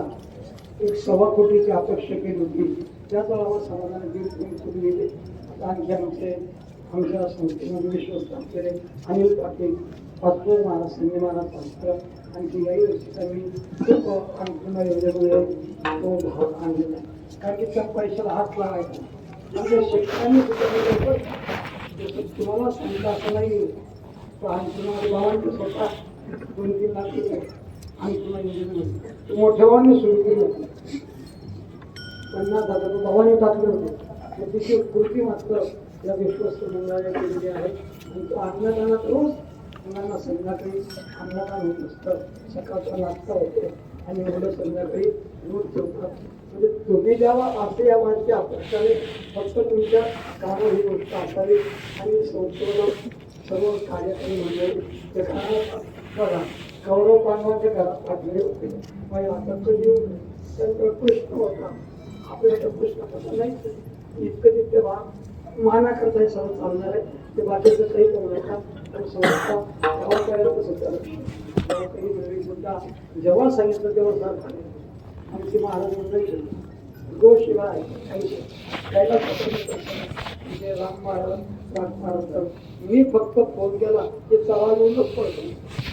1.25 कोटीची अपेक्षा केली होती. त्याजवळ आम्हाला समाजाने 1.5 कोटी दिले. आता आणखी आमच्या संस्थेमध्ये विश्वास असलेले अनिल पाटील पाचवे महाराज संजय महाराज शास्त्र आणखी याही वर्षी आम्ही खूप अन्नपूर्णा योजनेमुळे तो भाग आणलेला आहे. कारण की त्या पैशाला हात लावायचा म्हणजे शेतकऱ्यांनी सुद्धा तुम्हाला सांगितलं असं नाही. अन्नपूर्णा भावांचे स्वतः 2-3 लाख रुपये अन्नपूर्णा योजनेमध्ये मोठ्या भावाने सुरू केली होती. 50,000 भावाने टाकले होते. तिची कृती मात्र या विश्वस्त मंडळाने केलेली आहे. आणि तो अन्नदानात रोज मुलांना संध्याकाळी अन्नदान होत असतं. सकाळचा नाश्ता होतो आणि मुलं संध्याकाळी रोज जेवतात. म्हणजे तुम्ही द्यावा असे या माझी अपेक्षा नाही. फक्त तुमच्या कामावर ही गोष्ट असावी आणि संस्थेला सर्व कार्यक्रम मंडळी ते घरात बघा कौरव पांडवांच्या घरात टाकले होते. मग आता कधी त्यांचा प्रश्न होता आपल्याला प्रश्न कसा नाही इतकं तिथे माना करता हे सर्व चालणार आहे. ते बाकीचं काही करू नका. पण संस्था गावापर्यंत सुद्धा गावाकडे मंडळी सुद्धा जेव्हा सांगितलं तेव्हा साथ आले. आमची महाराज मंडळी गोशिवाय कैलास विजय राम महाराज मी फक्त फोन केला की चला येऊनच पडतो